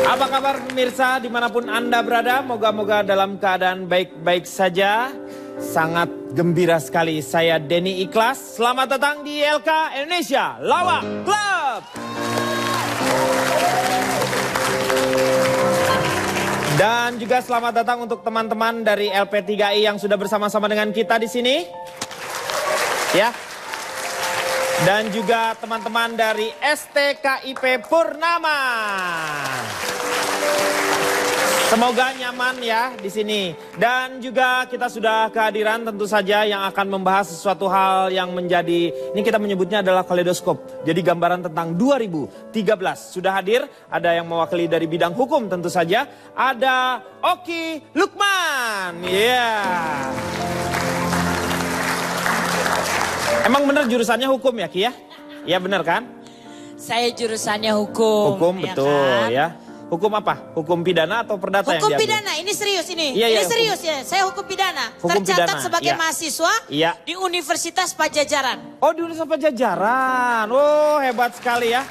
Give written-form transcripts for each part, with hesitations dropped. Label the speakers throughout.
Speaker 1: Apa kabar pemirsa dimanapun Anda berada? Moga-moga dalam keadaan baik-baik saja. Sangat gembira sekali saya Denny Ikhlas. Selamat datang di LK Indonesia Lawak Club. Dan juga selamat datang untuk teman-teman dari LP3I yang sudah bersama-sama dengan kita di sini. Ya. Dan juga teman-teman dari STKIP Purnama. Semoga nyaman ya di sini. Dan juga kita sudah kehadiran tentu saja yang akan membahas sesuatu hal yang menjadi, ini kita menyebutnya adalah kaleidoskop. Jadi gambaran tentang 2013. Sudah hadir, ada yang mewakili dari bidang hukum tentu saja. Ada Oki Lukman. Yeah. Emang benar jurusannya hukum ya Ki ya? Iya benar kan?
Speaker 2: Saya jurusannya hukum.
Speaker 1: Hukum
Speaker 2: ya
Speaker 1: betul
Speaker 2: kan?
Speaker 1: ya. Hukum apa? Hukum pidana atau perdata
Speaker 2: hukum
Speaker 1: yang diambil?
Speaker 2: pidana, ini serius ini.
Speaker 1: Iya,
Speaker 2: ini
Speaker 1: iya,
Speaker 2: serius ya, saya hukum pidana.
Speaker 1: Hukum
Speaker 2: Tercatat
Speaker 1: pidana,
Speaker 2: sebagai
Speaker 1: iya.
Speaker 2: mahasiswa
Speaker 1: Iya.
Speaker 2: di Universitas Pajajaran.
Speaker 1: Oh di Universitas Pajajaran. Oh hebat sekali ya.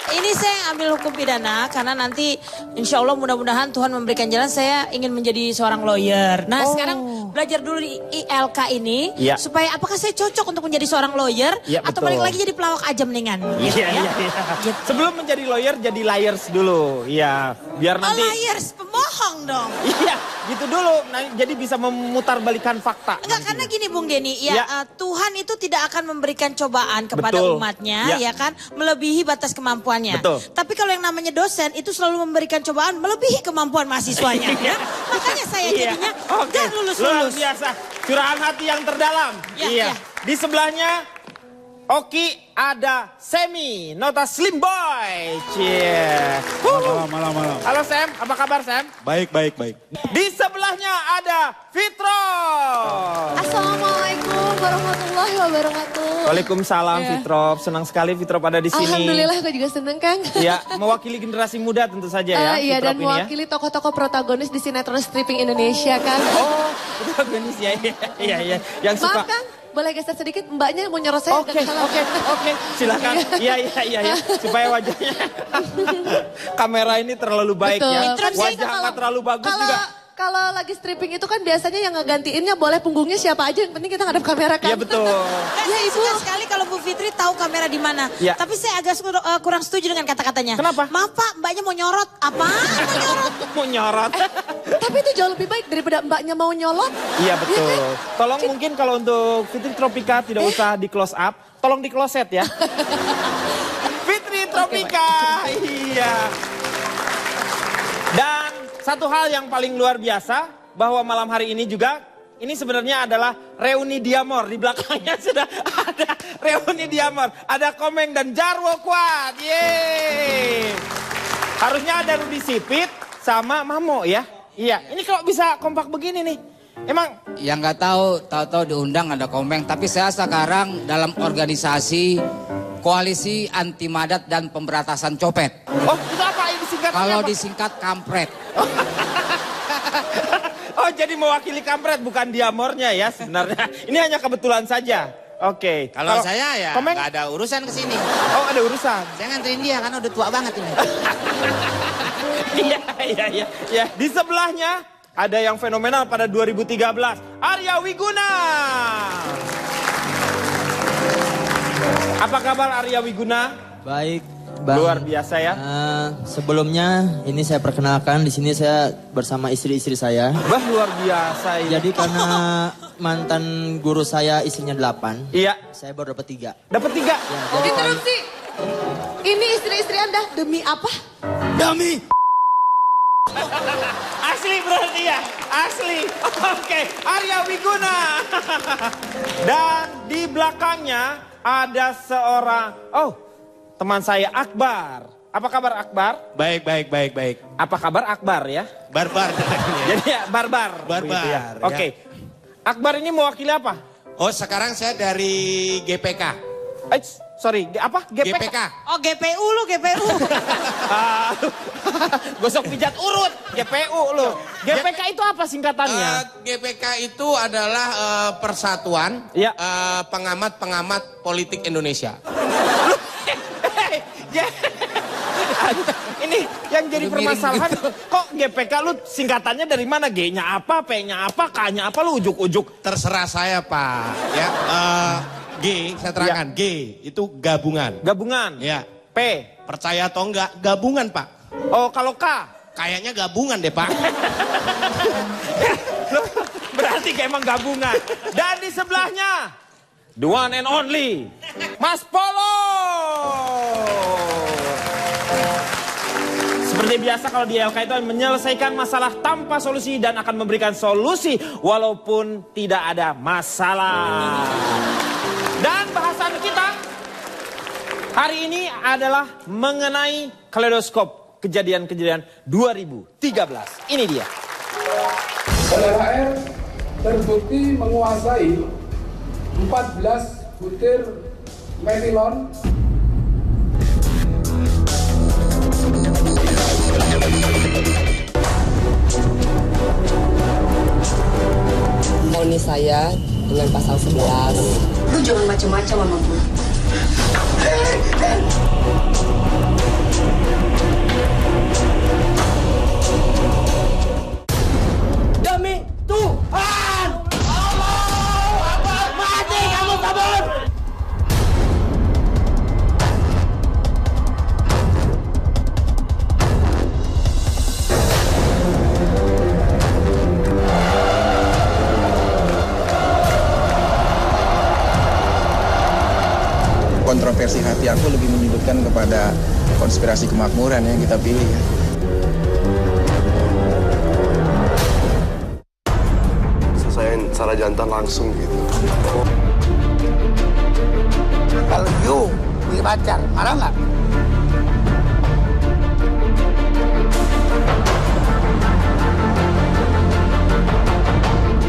Speaker 2: Ini saya ambil hukum pidana karena nanti insya Allah mudah-mudahan Tuhan memberikan jalan, saya ingin menjadi seorang lawyer. Nah sekarang belajar dulu di ILK ini
Speaker 1: Iya.
Speaker 2: supaya apakah saya cocok untuk menjadi seorang lawyer
Speaker 1: Iya,
Speaker 2: atau
Speaker 1: betul.
Speaker 2: balik lagi jadi pelawak aja mendingan. Gitu
Speaker 1: Iya,
Speaker 2: ya.
Speaker 1: iya, iya.
Speaker 2: Gitu.
Speaker 1: Sebelum menjadi lawyer, jadi liars dulu. Iya, biar
Speaker 2: Oh
Speaker 1: nanti.
Speaker 2: liars, pemohong dong.
Speaker 1: Iya, gitu dulu. Nah, jadi bisa memutarbalikan fakta.
Speaker 2: Enggak, karena gini Bung Denny, ya,
Speaker 1: Ya.
Speaker 2: Tuhan itu tidak akan memberikan cobaan kepada
Speaker 1: Betul.
Speaker 2: umatnya,
Speaker 1: Ya.
Speaker 2: ya kan, melebihi batas kemampuannya.
Speaker 1: Betul.
Speaker 2: Tapi kalau yang namanya dosen itu selalu memberikan cobaan melebihi kemampuan mahasiswanya. Ya. Makanya saya jadinya
Speaker 1: Oke.
Speaker 2: gak
Speaker 1: Luar
Speaker 2: lulus-lulus.
Speaker 1: biasa. Curahan hati yang terdalam.
Speaker 2: Ya,
Speaker 1: iya.
Speaker 2: ya.
Speaker 1: Di sebelahnya Oki ada Semi, nota Slim Boy. Cie.
Speaker 3: Malam.
Speaker 1: Halo Sam, apa kabar Sam?
Speaker 3: Baik.
Speaker 1: Di sebelahnya ada Fitro.
Speaker 4: Assalamualaikum warahmatullahi wabarakatuh.
Speaker 1: Waalaikumsalam
Speaker 4: Ya.
Speaker 1: Fitro. Senang sekali Fitro ada di sini.
Speaker 4: Alhamdulillah aku juga seneng Kang.
Speaker 1: Ya, mewakili generasi muda tentu saja ya.
Speaker 4: Iya
Speaker 1: Fitrop
Speaker 4: dan
Speaker 1: ini ya.
Speaker 4: mewakili tokoh-tokoh protagonis di sinetron stripping Indonesia Kang.
Speaker 1: Oh, protagonis ya. Iya. Yang suka.
Speaker 4: Maaf Kang, boleh geser sedikit, mbaknya mau nyorot saya.
Speaker 1: Oke. Silakan. Iya. Supaya wajahnya. Kamera ini terlalu baik
Speaker 4: Betul.
Speaker 1: ya.
Speaker 4: Kan
Speaker 1: Wajah
Speaker 4: biasa
Speaker 1: nggak terlalu bagus juga.
Speaker 4: Kalau lagi stripping itu kan biasanya yang ngegantiinnya boleh punggungnya siapa aja, yang penting kita ngadep kamera kan.
Speaker 1: Iya betul.
Speaker 2: Dan saya suka sekali kalau Bu Fitri tahu kamera di mana.
Speaker 1: Ya.
Speaker 2: Tapi saya agak kurang setuju dengan kata-katanya.
Speaker 1: Kenapa?
Speaker 2: Maaf Pak, mbaknya mau nyorot. Apa? Mau nyorot?
Speaker 1: Mau nyorot.
Speaker 4: Tapi itu jauh lebih baik daripada mbaknya mau nyolot.
Speaker 1: Iya betul.
Speaker 4: Iya kan?
Speaker 1: Tolong mungkin kalau untuk Fitri Tropika tidak usah di close up. Tolong di closet ya. Fitri Tropika. Iya. Dan satu hal yang paling luar biasa, bahwa malam hari ini juga, ini sebenarnya adalah reuni Diamor. Di belakangnya sudah ada reuni Diamor. Ada Komeng dan Jarwo Kuat. Yeay. Harusnya ada Rudi Sipit sama Mamo ya. Iya, ini kalau bisa kompak begini nih. Emang
Speaker 5: Yang nggak tahu diundang ada Komeng. Tapi saya sekarang dalam organisasi Koalisi Anti Madat dan Pemberantasan Copet.
Speaker 1: oh itu apa ini singkatannya
Speaker 5: Kalau
Speaker 1: apa?
Speaker 5: disingkat kampret.
Speaker 1: Oh jadi mewakili kampret bukan Diamornya ya sebenarnya. Ini hanya kebetulan saja. Oke.
Speaker 6: Kalau saya ya
Speaker 1: Komeng?
Speaker 6: nggak ada urusan ke sini.
Speaker 1: Oh ada urusan.
Speaker 6: Saya nganterin dia karena udah tua banget ini.
Speaker 1: Iya. Di sebelahnya ada yang fenomenal pada 2013. Arya Wiguna. Apa kabar Arya Wiguna?
Speaker 7: Baik, Bang.
Speaker 1: Luar biasa ya.
Speaker 7: Sebelumnya ini saya perkenalkan, di sini saya bersama istri-istri saya.
Speaker 1: Bah luar biasa ya.
Speaker 7: Jadi karena mantan guru saya istrinya 8,
Speaker 1: Iya.
Speaker 7: saya baru dapat 3.
Speaker 1: Dapat 3.
Speaker 7: Ya, jadi
Speaker 4: Interupsi. Ini istri-istri Anda demi apa?
Speaker 1: Dami. Asli berarti ya, asli. Oke, Arya Wiguna. Dan di belakangnya ada seorang, teman saya Akbar. Apa kabar Akbar?
Speaker 6: Baik.
Speaker 1: Apa kabar Akbar ya?
Speaker 6: Barbar.
Speaker 1: Jadi ya barbar.
Speaker 6: Barbar,
Speaker 1: begitu ya.
Speaker 6: ya.
Speaker 1: Oke. Akbar ini mewakili apa?
Speaker 6: Oh sekarang saya dari GPK.
Speaker 1: Sorry, apa?
Speaker 6: GPK.
Speaker 2: Oh GPU lu, GPU.
Speaker 1: Gosok pijat urut, GPU lu. GPK itu apa singkatannya?
Speaker 6: GPK itu adalah persatuan
Speaker 1: Ya.
Speaker 6: pengamat-pengamat politik Indonesia.
Speaker 1: Ini yang jadi
Speaker 5: Udah miring
Speaker 1: permasalahan,
Speaker 5: gitu.
Speaker 1: kok GPK lu singkatannya dari mana? G-nya apa, P-nya apa, K-nya apa, lu ujuk-ujuk.
Speaker 6: Terserah saya Pak. Ya, G, saya terangkan. G itu gabungan.
Speaker 1: Gabungan.
Speaker 6: Ya,
Speaker 1: P.
Speaker 6: percaya atau enggak, gabungan Pak.
Speaker 1: Oh, kalau K?
Speaker 6: Kayaknya gabungan deh Pak.
Speaker 1: Berarti kayak emang gabungan. Dan di sebelahnya, the one and only, Mas Polo. Seperti biasa kalau di LK itu menyelesaikan masalah tanpa solusi dan akan memberikan solusi walaupun tidak ada masalah. Dan bahasan kita hari ini adalah mengenai kaleidoskop kejadian-kejadian 2013. Ini dia.
Speaker 3: Saudara R terbukti menguasai 14 butir metilon.
Speaker 8: Vonis saya dengan pasal 11.
Speaker 9: Lu jangan macam-macam sama gue.
Speaker 1: Demi Tuhan! Allah! Mati kamu kabur!
Speaker 10: Kontroversi hati aku lebih menyudutkan kepada konspirasi kemakmuran yang kita pilih ya.
Speaker 11: Selesaiin salah jantan langsung gitu.
Speaker 12: Kalau you punya pacar, marah nggak?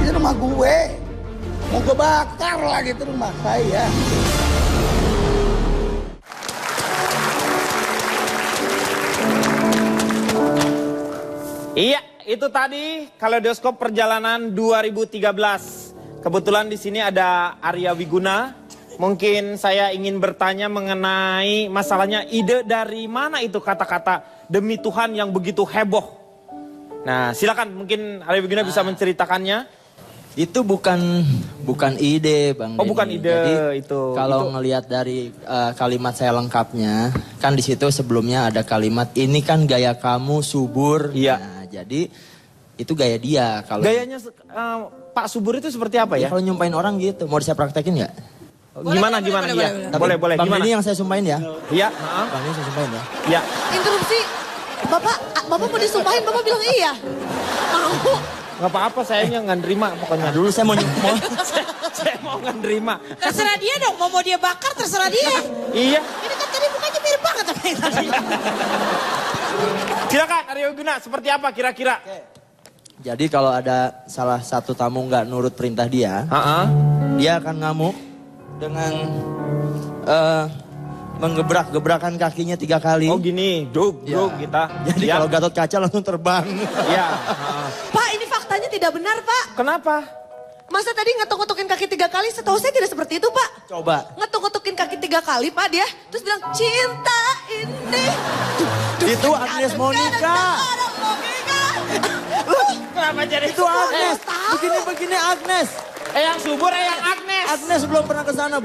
Speaker 12: Ini rumah gue, mau gue bakar lagi itu rumah saya.
Speaker 1: Iya, itu tadi kaleidoskop perjalanan 2013. Kebetulan di sini ada Arya Wiguna. Mungkin saya ingin bertanya mengenai masalahnya ide dari mana itu kata-kata demi Tuhan yang begitu heboh. Nah, silakan mungkin Arya Wiguna bisa menceritakannya.
Speaker 7: Itu bukan ide, Bang.
Speaker 1: Oh,
Speaker 7: Denny.
Speaker 1: bukan ide
Speaker 7: Jadi,
Speaker 1: itu.
Speaker 7: Kalau ngelihat dari kalimat saya lengkapnya, kan di situ sebelumnya ada kalimat ini kan gaya kamu subur.
Speaker 1: Iya.
Speaker 7: Nah, jadi itu gaya dia. Kalau
Speaker 1: Gayanya Pak Subur itu seperti apa ya?
Speaker 7: Kalau nyumpain orang gitu, mau saya praktekin nggak?
Speaker 1: Gimana? Iya. Boleh.
Speaker 7: Bang
Speaker 1: Gimana?
Speaker 7: ini yang saya sumpahin ya.
Speaker 1: Iya.
Speaker 7: Bang ini saya sumpahin ya.
Speaker 1: Iya.
Speaker 4: Interupsi. Bapak mau disumpahin, Bapak bilang iya. Mau.
Speaker 1: Gak apa-apa, sayangnya nggak nerima pokoknya.
Speaker 7: Dulu saya mau
Speaker 1: saya mau nggak nerima.
Speaker 2: Terserah dia dong, mau dia bakar terserah dia.
Speaker 1: Iya.
Speaker 2: Ini kan tadi mukanya mirip banget sama yang tadi.
Speaker 1: Silakan Arya Wiguna, seperti apa kira-kira?
Speaker 7: Jadi kalau ada salah satu tamu nggak nurut perintah dia, dia akan ngamuk dengan menggebrak-gebrakan kakinya 3 kali.
Speaker 1: Oh gini, duk kita.
Speaker 7: Jadi kalau Gatot Kaca langsung terbang.
Speaker 1: Iya.
Speaker 4: Pak, ini faktanya tidak benar, Pak.
Speaker 1: Kenapa?
Speaker 4: Masa tadi ngetuk-ngetukin kaki 3 kali? Setahu saya tidak seperti itu, Pak.
Speaker 7: Coba.
Speaker 4: Ngetuk-ngetukin kaki 3 kali, Pak, dia. Terus bilang, cinta ini.
Speaker 7: Itu Agnes Monica.
Speaker 1: Kenapa jadi
Speaker 7: Itu Agnes. Begini Agnes.
Speaker 1: Eyang Subur, Eyang Agnes.
Speaker 7: Agnes belum pernah ke sana,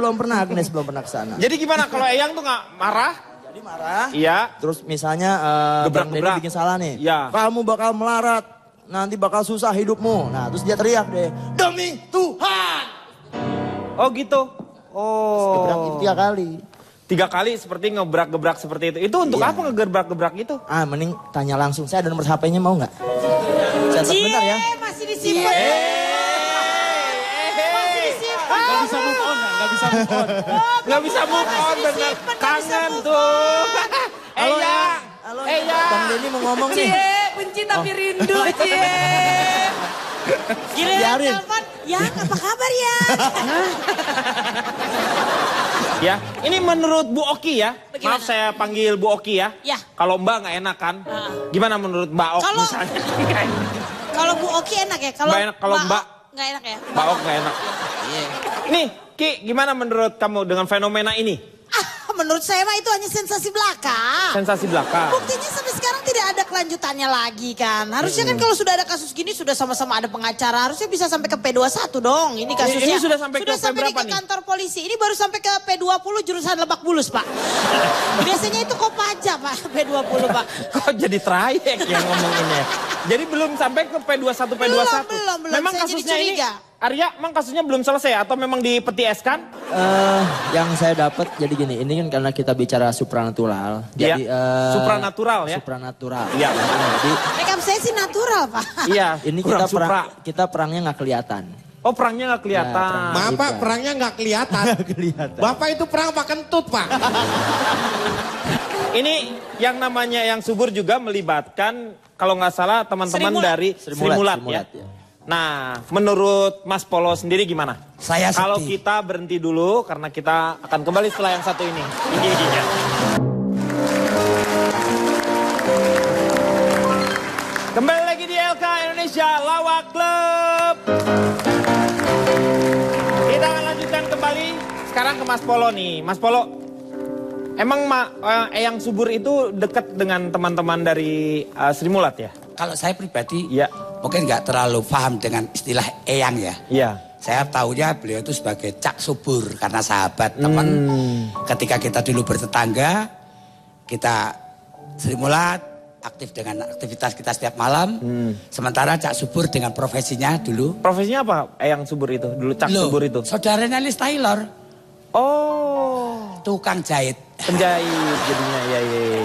Speaker 7: Agnes belum pernah ke sana.
Speaker 1: Jadi gimana kalau Eyang tuh nggak marah?
Speaker 7: Jadi marah.
Speaker 1: Iya.
Speaker 7: Terus misalnya Bang Denny
Speaker 1: Gebrak-gebrak.
Speaker 7: bikin salah nih.
Speaker 1: Iya.
Speaker 7: Kamu bakal melarat. Nanti bakal susah hidupmu. Nah, terus dia teriak deh. Demi Tuhan.
Speaker 1: Oh gitu. Oh.
Speaker 7: Gebrak itu 3 kali.
Speaker 1: 3 kali seperti ngebrak-gebrak seperti itu. Itu untuk
Speaker 7: Iya.
Speaker 1: apa ngegebrak-gebrak itu?
Speaker 7: Mending tanya langsung. Saya ada nomor HP-nya mau nggak? Catat bentar ya.
Speaker 2: Masih disimpan. Masih disimpan.
Speaker 1: Gak bisa move on, Gak bisa move on, bener. Kangen tuh. Eyang.
Speaker 7: Halo,
Speaker 1: Eyang.
Speaker 7: Bang Denny mau ngomong nih.
Speaker 2: Benci tapi rindu, Cie. Giliran
Speaker 7: Biarin.
Speaker 2: telepon, Yang apa kabar ya?
Speaker 1: Ya, ini menurut Bu Oki ya.
Speaker 2: Bagaimana?
Speaker 1: Maaf saya panggil Bu Oki ya.
Speaker 2: Ya.
Speaker 1: Kalau Mbak nggak enak kan? Gimana menurut Mbak Ok
Speaker 2: Kalau-
Speaker 1: misalnya?
Speaker 2: Kalau Bu Oki enak ya? Kalau
Speaker 1: Mbak enak, kalau Mbak-
Speaker 2: nggak enak ya?
Speaker 1: Mbak Ok nggak enak. Nih, Ki, gimana menurut kamu dengan fenomena ini?
Speaker 2: Menurut menurut saya mah itu hanya sensasi belaka.
Speaker 1: Sensasi belaka.
Speaker 2: Buktinya sampai sekarang tidak ada kelanjutannya lagi kan. Harusnya kan kalau sudah ada kasus gini sudah sama-sama ada pengacara. Harusnya bisa sampai ke P21 dong. Ini kasusnya.
Speaker 1: Ini sudah sampai ke berapa
Speaker 2: ke
Speaker 1: nih?
Speaker 2: kantor polisi. Ini baru sampai ke P20 jurusan Lebak Bulus, Pak. Biasanya itu Kopaja, Pak. P20, Pak.
Speaker 1: Kok jadi trayek yang ngomonginnya? Jadi belum sampai ke P21, P21.
Speaker 2: Belum.
Speaker 1: Memang
Speaker 2: Saya
Speaker 1: kasusnya
Speaker 2: jadi
Speaker 1: ini,
Speaker 2: curiga.
Speaker 1: Arya, memang kasusnya belum selesai atau memang di peti es kan?
Speaker 7: Yang saya dapat jadi gini, ini kan karena kita bicara supranatural.
Speaker 1: Iya,
Speaker 7: Jadi
Speaker 1: supranatural ya?
Speaker 7: Supranatural.
Speaker 1: Iya.
Speaker 7: Jadi
Speaker 2: Makeup saya sih natural, Pak.
Speaker 1: Iya,
Speaker 7: ini
Speaker 1: kurang
Speaker 7: kita perangnya nggak kelihatan.
Speaker 1: Oh, perangnya nggak kelihatan.
Speaker 7: Ya,
Speaker 6: Maaf Pak, perangnya nggak kelihatan. Bapak itu perang apa kentut Pak?
Speaker 1: Ini yang namanya yang subur juga melibatkan kalau nggak salah teman-teman dari Sri Mulat ya. Nah, menurut Mas Polo sendiri gimana?
Speaker 12: Saya
Speaker 1: kalau
Speaker 12: sedih.
Speaker 1: kita berhenti dulu karena kita akan kembali setelah yang satu ini. Gigi-giginya. Kembali lagi di LK Indonesia Lawak Club. Kita akan lanjutkan kembali sekarang ke Mas Polo nih. Mas Polo, emang Eyang Subur itu dekat dengan teman-teman dari Sri Mulat ya?
Speaker 12: Kalau saya pribadi
Speaker 1: Ya.
Speaker 12: mungkin nggak terlalu paham dengan istilah eyang ya.
Speaker 1: Iya.
Speaker 12: Saya tahunya beliau itu sebagai Cak Subur karena sahabat teman. Ketika kita dulu bertetangga, kita Sri Mulat aktif dengan aktivitas kita setiap malam. Sementara Cak Subur dengan profesinya dulu.
Speaker 1: Profesinya apa Eyang Subur itu? Dulu Cak Subur itu?
Speaker 12: Saudaranya Liz Taylor.
Speaker 1: Oh.
Speaker 12: Tukang jahit.
Speaker 1: Penjahit jadinya,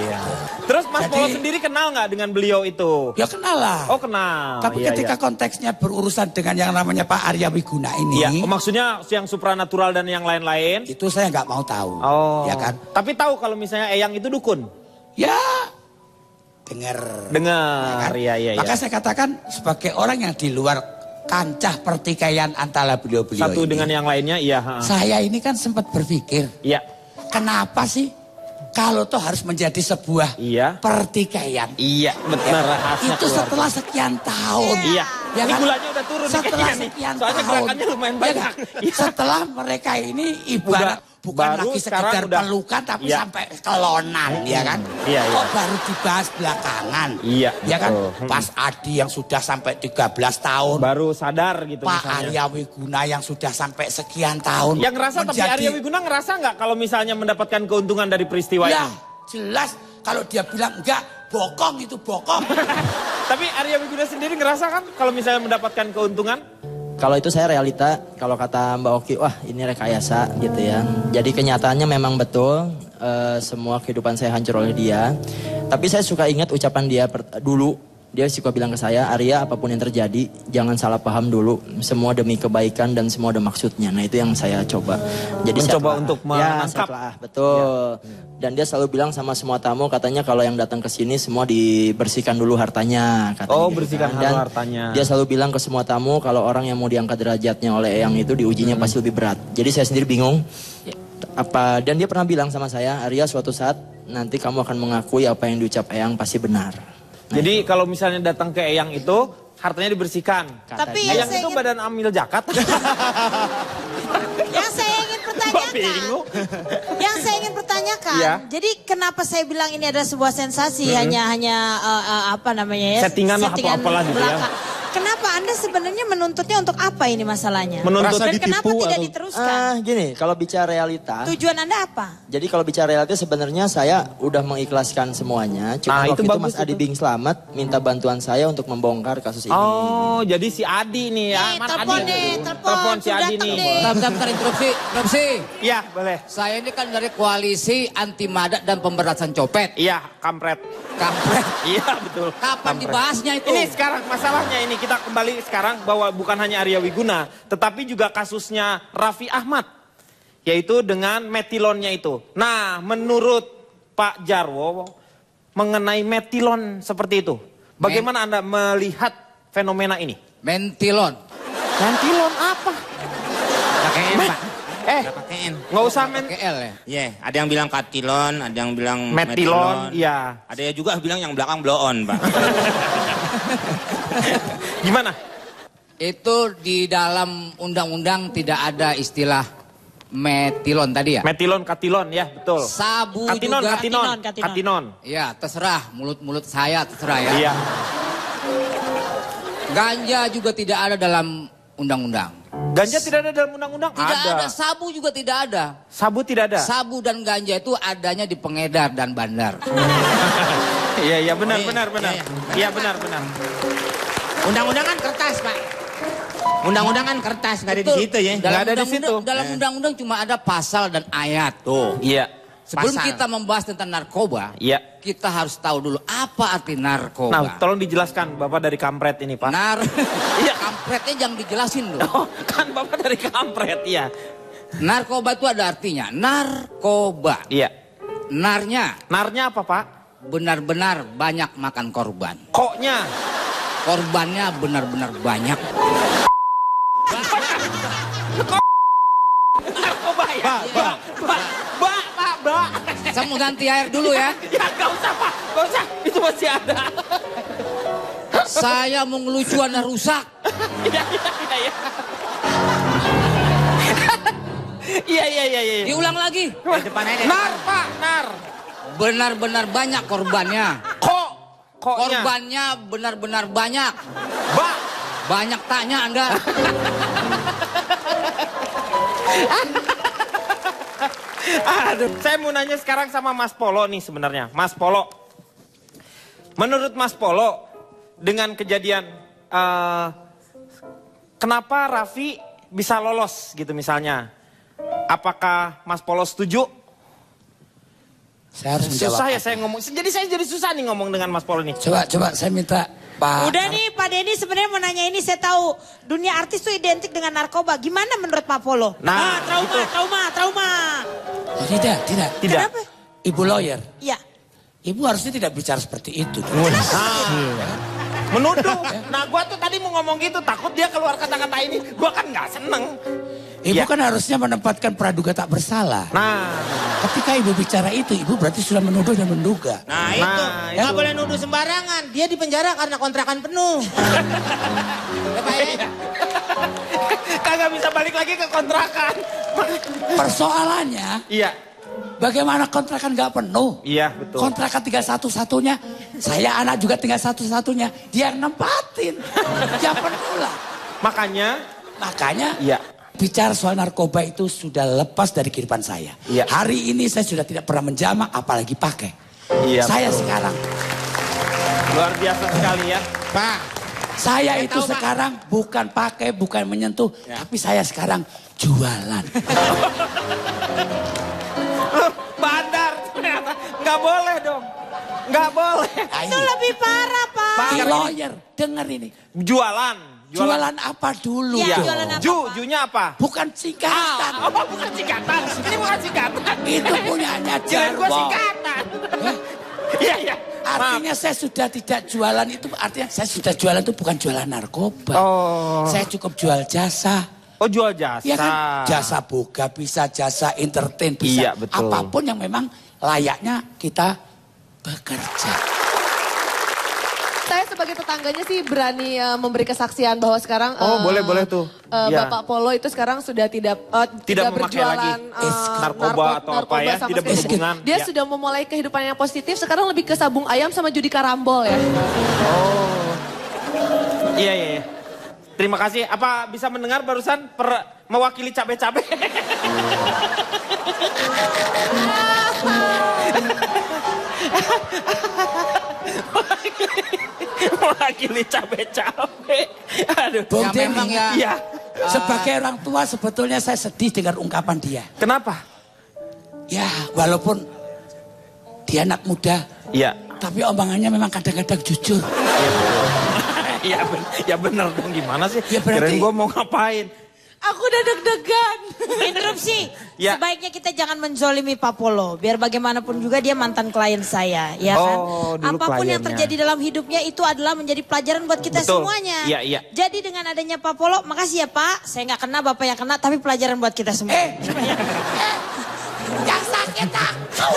Speaker 1: ya. Terus Mas Polo sendiri kenal nggak dengan beliau itu?
Speaker 12: Ya kenal lah.
Speaker 1: Oh kenal.
Speaker 12: Tapi
Speaker 1: Iya,
Speaker 12: ketika
Speaker 1: iya.
Speaker 12: konteksnya berurusan dengan yang namanya Pak Arya Wiguna ini.
Speaker 1: Iya, maksudnya yang supranatural dan yang lain-lain.
Speaker 12: Itu saya nggak mau tahu.
Speaker 1: Oh.
Speaker 12: Ya kan?
Speaker 1: Tapi tahu kalau misalnya Eyang itu dukun?
Speaker 12: Ya, dengar.
Speaker 1: Dengar, iya.
Speaker 12: Maka saya katakan sebagai orang yang di luar kancah pertikaian antara beliau-beliau
Speaker 1: Satu
Speaker 12: ini,
Speaker 1: dengan yang lainnya, iya.
Speaker 12: saya ini kan sempat berpikir,
Speaker 1: Iya.
Speaker 12: kenapa sih kalau toh harus menjadi sebuah pertikaian?
Speaker 1: Iya, benar.
Speaker 12: Itu setelah sekian tahun.
Speaker 1: Iya.
Speaker 12: Ya
Speaker 1: Ini
Speaker 12: kan?
Speaker 1: gulanya udah turun nih
Speaker 12: Setelah
Speaker 1: kayaknya nih.
Speaker 12: sekian
Speaker 1: Soalnya
Speaker 12: tahun.
Speaker 1: gerakannya lumayan
Speaker 12: Ya
Speaker 1: banyak.
Speaker 12: kan?
Speaker 1: Iya.
Speaker 12: Setelah mereka ini ibarat bukan
Speaker 1: baru
Speaker 12: lagi
Speaker 1: sekarang
Speaker 12: sekedar
Speaker 1: udah-
Speaker 12: pelukan tapi
Speaker 1: Iya.
Speaker 12: sampai kelonan, ya kan?
Speaker 1: Iya.
Speaker 12: Kok baru dibahas belakangan?
Speaker 1: Iya,
Speaker 12: Ya kan?
Speaker 1: betul.
Speaker 12: Pas Adi yang sudah sampai 13 tahun.
Speaker 1: Baru sadar gitu
Speaker 12: Pak
Speaker 1: misalnya.
Speaker 12: Arya Wiguna yang sudah sampai sekian tahun.
Speaker 1: Yang ngerasa, tapi Arya Wiguna ngerasa nggak kalau misalnya mendapatkan keuntungan dari peristiwa
Speaker 12: Ya,
Speaker 1: ini?
Speaker 12: jelas kalau dia bilang enggak, bokong itu bokong.
Speaker 1: Tapi Arya Wiguna sendiri ngerasa kan kalau misalnya mendapatkan keuntungan?
Speaker 7: Kalau itu saya realita, kalau kata Mbak Oki, wah ini rekayasa gitu ya. Jadi kenyataannya memang betul, semua kehidupan saya hancur oleh dia. Tapi saya suka ingat ucapan dia dulu, dia suka bilang ke saya, Arya apapun yang terjadi, jangan salah paham dulu. Semua demi kebaikan dan semua ada maksudnya. Nah itu yang saya coba. Jadi
Speaker 1: Mencoba untuk
Speaker 7: Ya,
Speaker 1: menangkap.
Speaker 7: betul. Dan dia selalu bilang sama semua tamu, katanya kalau yang datang ke sini semua dibersihkan dulu hartanya. Katanya
Speaker 1: Oh,
Speaker 7: gitu
Speaker 1: bersihkan
Speaker 7: kan.
Speaker 1: dulu
Speaker 7: Dan
Speaker 1: hartanya.
Speaker 7: Dia selalu bilang ke semua tamu kalau orang yang mau diangkat derajatnya oleh Eyang itu diujinya pasti lebih berat. Jadi saya sendiri bingung. Dan dia pernah bilang sama saya, Arya suatu saat nanti kamu akan mengakui apa yang diucap Eyang pasti benar.
Speaker 1: Jadi kalau misalnya datang ke Eyang itu hartanya dibersihkan.
Speaker 2: Tapi
Speaker 1: Eyang
Speaker 2: yang saya
Speaker 1: itu
Speaker 2: ingin-
Speaker 1: badan amil zakat.
Speaker 2: Yang saya ingin pertanyakan, yang saya ingin pertanyakan,
Speaker 1: Iya.
Speaker 2: jadi kenapa saya bilang ini adalah sebuah sensasi, hanya apa namanya ya?
Speaker 1: Settingan lah, atau apalah gitu ya.
Speaker 2: belaka. Kenapa Anda sebenarnya menuntutnya untuk apa ini masalahnya?
Speaker 1: Menuntut-
Speaker 2: Dan
Speaker 1: Merasa
Speaker 2: kenapa
Speaker 1: ditipu
Speaker 2: tidak
Speaker 1: atau-
Speaker 2: diteruskan?
Speaker 7: Gini, kalau bicara realita,
Speaker 2: Tujuan Anda apa?
Speaker 7: jadi kalau bicara realita sebenarnya saya udah mengikhlaskan semuanya. Cuma
Speaker 1: Nah,
Speaker 7: waktu
Speaker 1: itu
Speaker 7: itu
Speaker 1: bagus
Speaker 7: Mas Adi Bing Slamet minta bantuan saya untuk membongkar kasus ini.
Speaker 1: Oh, jadi si Adi nih ya.
Speaker 2: Nih,
Speaker 1: Mas
Speaker 2: telepon
Speaker 1: Adi.
Speaker 2: nih,
Speaker 1: Telepon si
Speaker 2: sudah
Speaker 1: Adi
Speaker 2: datang
Speaker 1: nih.
Speaker 2: nih.
Speaker 5: Bentar, interupsi.
Speaker 1: Iya, boleh.
Speaker 5: Saya ini kan dari koalisi anti madak dan pemberantasan copet.
Speaker 1: Iya, kampret.
Speaker 5: Kampret.
Speaker 1: Iya, betul.
Speaker 5: Kapan
Speaker 1: Kampret.
Speaker 5: dibahasnya itu?
Speaker 1: Ini sekarang masalahnya ini kita kembali sekarang bahwa bukan hanya Arya Wiguna, tetapi juga kasusnya Raffi Ahmad, yaitu dengan metilonnya itu. Nah, menurut Pak Jarwo mengenai metilon seperti itu, bagaimana Anda melihat fenomena ini?
Speaker 5: Mentilon.
Speaker 1: Metilon apa?
Speaker 13: Pakai N, Pak. Pakai N.
Speaker 1: Nggak usah
Speaker 5: Pakai L ya?
Speaker 13: Iya, ada yang bilang katilon, ada yang bilang
Speaker 1: metilon, iya.
Speaker 13: Ada juga bilang yang belakang blow on, Pak.
Speaker 1: Gimana?
Speaker 5: Itu di dalam undang-undang tidak ada istilah metilon tadi ya?
Speaker 1: Metilon, katilon ya betul.
Speaker 5: Sabu
Speaker 1: katinon,
Speaker 5: juga.
Speaker 1: katinon.
Speaker 5: Ya terserah, mulut-mulut saya terserah ya.
Speaker 1: Iya.
Speaker 5: Ganja juga tidak ada dalam undang-undang.
Speaker 1: Ganja tidak ada dalam undang-undang?
Speaker 5: Tidak ada. Sabu juga tidak ada.
Speaker 1: Sabu tidak ada?
Speaker 5: Sabu dan ganja itu adanya di pengedar dan bandar.
Speaker 1: Iya benar. Iya benar.
Speaker 13: Undang-undang kan kertas, Pak. Undang-undang kan kertas, nggak ada di situ ya.
Speaker 5: Dalam
Speaker 1: Nggak ada di situ.
Speaker 5: Dalam undang-undang cuma ada pasal dan ayat.
Speaker 13: Tuh.
Speaker 1: Iya.
Speaker 5: Sebelum
Speaker 13: Pasal.
Speaker 5: kita membahas tentang narkoba,
Speaker 1: Iya.
Speaker 5: kita harus tahu dulu apa arti narkoba.
Speaker 1: Nah, tolong dijelaskan Bapak dari kampret ini, Pak.
Speaker 5: Iya, kampretnya jangan dijelasin dulu.
Speaker 1: Oh, kan Bapak dari kampret, ya.
Speaker 5: Narkoba itu ada artinya, narkoba.
Speaker 1: Iya.
Speaker 5: Narnya
Speaker 1: apa, Pak?
Speaker 5: Benar-benar banyak makan korban.
Speaker 1: Koknya?
Speaker 5: Korbannya benar-benar banyak.
Speaker 1: Narkoba ya? Mbak.
Speaker 5: Saya mau ganti air dulu ya.
Speaker 1: Ya, gak usah, Pak. Gak usah, itu masih ada.
Speaker 5: Saya mau ngelucu Anda rusak.
Speaker 1: Iya.
Speaker 5: Diulang lagi.
Speaker 1: Nar, Pak, nar.
Speaker 5: Benar-benar banyak korbannya.
Speaker 1: Koknya.
Speaker 5: Korbannya benar-benar banyak. Banyak tanya Anda.
Speaker 1: Aduh, saya mau nanya sekarang sama Mas Polo nih sebenarnya. Mas Polo, menurut Mas Polo, dengan kejadian, kenapa Raffi bisa lolos gitu misalnya? Apakah Mas Polo setuju?
Speaker 12: Saya harus menjawab.
Speaker 1: Susah ya saya ngomong, jadi saya jadi susah nih ngomong dengan Mas Polo nih.
Speaker 12: Coba saya minta Pak.
Speaker 2: Udah nih Pak Denny sebenarnya mau nanya ini, saya tahu dunia artis tuh identik dengan narkoba. Gimana menurut Pak Polo?
Speaker 1: Nah,
Speaker 2: trauma.
Speaker 12: Oh, tidak.
Speaker 2: Kenapa?
Speaker 12: Ibu lawyer.
Speaker 2: Iya.
Speaker 12: Ibu harusnya tidak bicara seperti itu.
Speaker 1: Menuduh. Nah, gua tuh tadi mau ngomong gitu, takut dia keluar kata-kata ini. Gua kan nggak seneng.
Speaker 12: Ibu kan harusnya menempatkan praduga tak bersalah.
Speaker 1: Nah,
Speaker 12: ketika ibu bicara itu, ibu berarti sudah menuduh dan menduga.
Speaker 13: Nah itu, nggak boleh nuduh sembarangan. Dia di penjara karena kontrakan penuh.
Speaker 1: kagak bisa balik lagi ke kontrakan.
Speaker 12: Persoalannya,
Speaker 1: Iya.
Speaker 12: bagaimana kontrakan nggak penuh?
Speaker 1: Iya, betul.
Speaker 12: Kontrakan tinggal satu-satunya, saya anak juga tinggal satu-satunya, dia yang nempatin, dia penuh lah. Makanya,
Speaker 1: iya.
Speaker 12: bicara soal narkoba itu sudah lepas dari kehidupan saya.
Speaker 1: Iya.
Speaker 12: Hari ini saya sudah tidak pernah menjamak, apalagi pakai.
Speaker 1: Iya.
Speaker 12: Saya sekarang,
Speaker 1: Luar biasa sekali ya.
Speaker 12: Pak, saya itu sekarang bukan pakai, bukan menyentuh, tapi saya sekarang jualan.
Speaker 1: Bandar ternyata. Nggak boleh dong. Nggak boleh.
Speaker 2: Itu lebih parah Pak.
Speaker 12: Pak lawyer, dengar ini.
Speaker 1: Jualan
Speaker 12: apa dulu?
Speaker 2: Ya, jualan apa, Pak?
Speaker 1: Junya apa?
Speaker 12: Bukan singkatan.
Speaker 1: Bukan singkatan. Ini bukan singkatan.
Speaker 12: Itu punyanya
Speaker 1: Kirain gua
Speaker 12: Jarwo.
Speaker 1: singkatan. Iya.
Speaker 12: Artinya saya sudah tidak jualan itu, artinya saya sudah jualan itu bukan jualan narkoba.
Speaker 1: Oh.
Speaker 12: Saya cukup jual jasa.
Speaker 1: Oh, jual jasa.
Speaker 12: Ya kan? Jasa boga bisa, jasa entertain bisa.
Speaker 1: Iya, betul.
Speaker 12: Apapun yang memang layaknya kita bekerja.
Speaker 4: Saya sebagai tetangganya sih berani memberi kesaksian bahwa sekarang
Speaker 1: boleh tuh. Iya.
Speaker 4: Bapak Polo itu sekarang sudah tidak
Speaker 1: memakai
Speaker 4: berjualan
Speaker 1: lagi narkoba atau apa ya,
Speaker 4: sama
Speaker 1: tidak
Speaker 4: sekali.
Speaker 1: berhubungan.
Speaker 4: Dia
Speaker 1: Ya.
Speaker 4: sudah memulai kehidupan yang positif, sekarang lebih ke sabung ayam sama judi karambol ya.
Speaker 1: Oh. Iya. Terima kasih. Apa bisa mendengar barusan mewakili cabe-cabe? Mewakili cabe-cabe. Aduh.
Speaker 12: Bung Denny,
Speaker 5: memang ya.
Speaker 1: Iya.
Speaker 12: Sebagai orang tua sebetulnya saya sedih dengan ungkapan dia.
Speaker 1: Kenapa?
Speaker 12: Ya walaupun dia anak muda,
Speaker 1: Iya.
Speaker 12: tapi omongannya memang kadang-kadang jujur.
Speaker 1: Ya bener dong, gimana sih?
Speaker 12: Ya berarti-
Speaker 1: Kirain gue mau ngapain?
Speaker 4: Aku udah deg-degan.
Speaker 2: Interupsi.
Speaker 1: Ya.
Speaker 2: Sebaiknya kita jangan menzolimi Pak Polo. Biar bagaimanapun juga dia mantan klien saya, ya kan?
Speaker 1: Dulu
Speaker 2: Apapun yang
Speaker 1: kliennya.
Speaker 2: terjadi dalam hidupnya itu adalah menjadi pelajaran buat kita
Speaker 1: Betul.
Speaker 2: semuanya.
Speaker 1: Iya.
Speaker 2: Jadi dengan adanya Pak Polo, makasih ya Pak. Saya nggak kena, Bapak yang kena, tapi pelajaran buat kita semua.
Speaker 12: Yang sakit aku.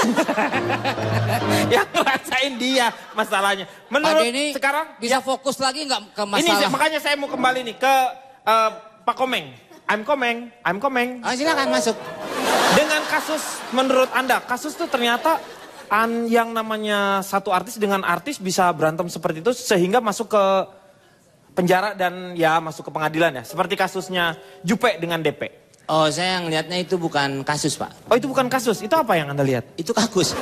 Speaker 1: Yang ngerasain dia masalahnya.
Speaker 5: Pak
Speaker 1: Menurut
Speaker 5: Denny
Speaker 1: sekarang
Speaker 5: bisa fokus lagi nggak ke
Speaker 1: ini
Speaker 5: masalah?
Speaker 1: makanya saya mau kembali nih ke Pak Komeng. I'm coming.
Speaker 13: Oh, silakan masuk.
Speaker 1: Dengan kasus, menurut Anda, kasus tuh ternyata yang namanya satu artis dengan artis bisa berantem seperti itu sehingga masuk ke penjara dan ya masuk ke pengadilan ya. Seperti kasusnya Jupe dengan DP.
Speaker 13: Oh, saya ngelihatnya itu bukan kasus, Pak.
Speaker 1: Oh, itu bukan kasus. Itu apa yang Anda lihat?
Speaker 13: Itu kakus.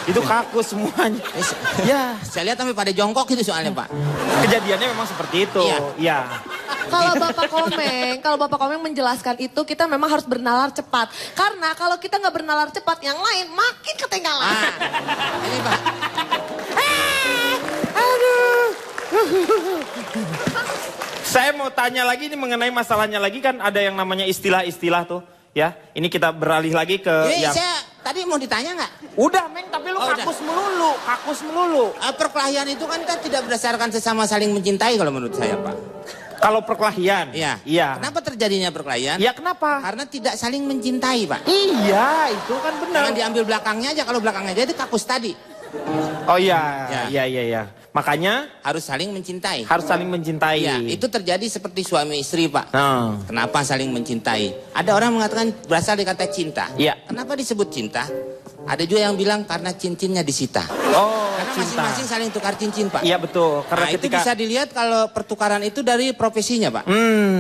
Speaker 1: Itu kakus semuanya.
Speaker 13: Ya, saya lihat sampai pada jongkok itu soalnya, Pak.
Speaker 1: Kejadiannya memang seperti itu. Iya.
Speaker 4: Kalau Bapak Komeng menjelaskan itu, kita memang harus bernalar cepat. Karena kalau kita nggak bernalar cepat, yang lain makin ketinggalan.
Speaker 13: Ini, Pak.
Speaker 1: Aduh. Saya mau tanya lagi ini mengenai masalahnya lagi kan ada yang namanya istilah-istilah tuh. Ya, ini kita beralih lagi ke yang...
Speaker 13: Saya tadi mau ditanya nggak?
Speaker 1: Udah, Meng, tapi lu kakus melulu.
Speaker 13: Perkelahian itu kan tidak berdasarkan sesama saling mencintai kalau menurut saya, Pak.
Speaker 1: Kalau perkelahian?
Speaker 13: Iya. Kenapa terjadinya perkelahian?
Speaker 1: Ya kenapa?
Speaker 13: Karena tidak saling mencintai, Pak.
Speaker 1: Iya, itu kan benar.
Speaker 13: Jangan diambil belakangnya aja, kalau belakangnya aja itu kakus tadi.
Speaker 1: Oh iya. Makanya
Speaker 13: harus saling mencintai.
Speaker 1: Harus saling mencintai.
Speaker 13: Ya, itu terjadi seperti suami istri, Pak.
Speaker 1: Oh.
Speaker 13: Kenapa saling mencintai? Ada orang mengatakan berasal dari kata cinta.
Speaker 1: Iya.
Speaker 13: Kenapa disebut cinta? Ada juga yang bilang karena cincinnya disita.
Speaker 1: Oh,
Speaker 13: karena
Speaker 1: cinta.
Speaker 13: masing-masing saling tukar cincin, Pak.
Speaker 1: Iya betul. Karena
Speaker 13: itu bisa dilihat kalau pertukaran itu dari profesinya, Pak.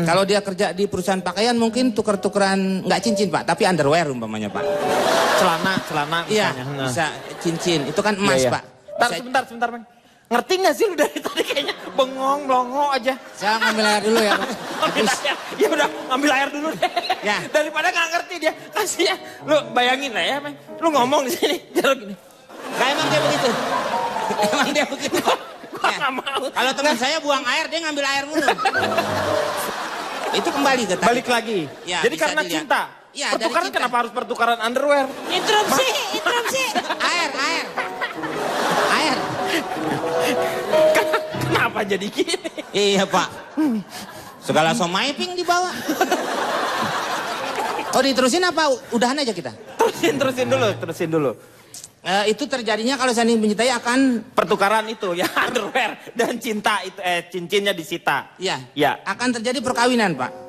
Speaker 13: Kalau dia kerja di perusahaan pakaian mungkin tukar-tukaran nggak cincin, Pak, tapi underwear umpamanya, Pak.
Speaker 1: Celana
Speaker 13: Iya,
Speaker 1: misalnya.
Speaker 13: bisa cincin. Itu kan emas,
Speaker 1: Iya.
Speaker 13: Pak.
Speaker 1: Sebentar, Bang. Ngerti gak sih lu dari tadi kayaknya bengong, melongo aja.
Speaker 5: Saya ngambil air dulu ya, Pak.
Speaker 1: Ya udah, ngambil air dulu deh.
Speaker 13: Ya.
Speaker 1: Daripada gak ngerti dia, kasih ya. Lu bayangin lah ya, Bang. Lu ngomong di sini, jalan gini.
Speaker 13: Gak, emang dia begitu. Emang dia begitu.
Speaker 1: Gua gak mau.
Speaker 13: Kalau teman saya buang air, dia ngambil air minum. Itu kembali ke tadi.
Speaker 1: Balik lagi.
Speaker 13: Ya,
Speaker 1: jadi
Speaker 13: bisa
Speaker 1: karena
Speaker 13: dilihat.
Speaker 1: cinta.
Speaker 13: Ya,
Speaker 1: pertukaran
Speaker 13: dari cinta.
Speaker 1: kenapa harus pertukaran underwear?
Speaker 2: Interupsi.
Speaker 13: Air.
Speaker 1: Kenapa jadi gini?
Speaker 13: Iya, Pak. Segala somaiping dibawa. Oh, diterusin apa? Udahan aja kita.
Speaker 1: Terusin dulu.
Speaker 13: Itu terjadinya kalau saling mencintai akan
Speaker 1: pertukaran itu ya underwear dan cinta itu cincinnya disita.
Speaker 13: Iya.
Speaker 1: Ya.
Speaker 13: Akan terjadi perkawinan, Pak.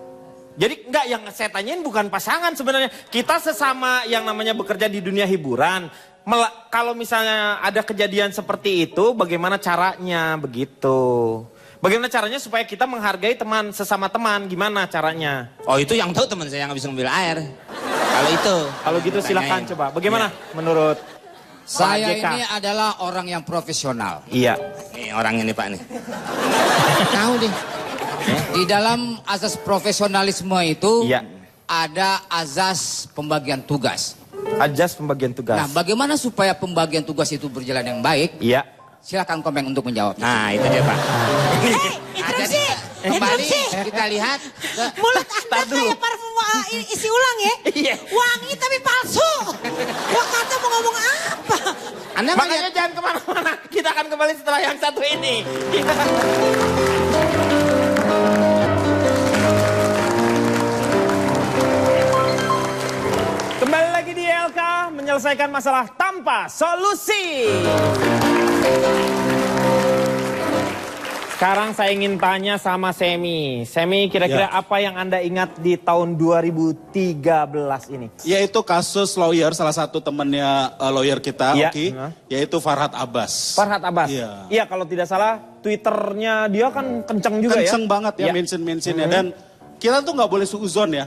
Speaker 1: Jadi enggak, yang saya tanyain bukan pasangan sebenarnya. Kita sesama yang namanya bekerja di dunia hiburan. Kalau misalnya ada kejadian seperti itu, bagaimana caranya begitu? Bagaimana caranya supaya kita menghargai teman sesama teman? Gimana caranya?
Speaker 13: Oh, itu yang tahu teman saya yang habis ngambil air. Kalau itu.
Speaker 1: Kalau gitu silakan coba. Bagaimana menurut
Speaker 5: Saya
Speaker 1: Pak JK?
Speaker 5: ini adalah orang yang profesional.
Speaker 1: Iya.
Speaker 13: Nih orang ini, Pak nih. Tahu deh.
Speaker 5: Di dalam azas profesionalisme itu ada azas pembagian tugas.
Speaker 1: Azas pembagian tugas.
Speaker 5: Nah, bagaimana supaya pembagian tugas itu berjalan yang baik?
Speaker 1: Iya.
Speaker 5: Silakan Komeng untuk menjawab.
Speaker 13: Nah, itu dia, Pak.
Speaker 2: Interupsi.
Speaker 13: Kembali kita lihat.
Speaker 2: Mulut Anda kayak parfum isi ulang ya.
Speaker 1: Iya.
Speaker 2: Wangi tapi palsu. Gua kata mau ngomong apa?
Speaker 13: Anda
Speaker 1: Makanya jangan kemana-mana. Kita akan kembali setelah yang satu ini. Kembali lagi di LK menyelesaikan masalah tanpa solusi. Sekarang saya ingin tanya sama Semi. Semi, kira-kira apa yang Anda ingat di tahun 2013 ini?
Speaker 14: Yaitu kasus lawyer, salah satu temannya lawyer kita, yaitu Farhad Abbas.
Speaker 1: Farhad Abbas?
Speaker 14: Iya.
Speaker 1: Iya, kalau tidak salah Twitternya dia kan kenceng juga
Speaker 14: Kenceng
Speaker 1: ya?
Speaker 14: banget ya mention-mentionnya. Dan kita tuh nggak boleh suuzon ya.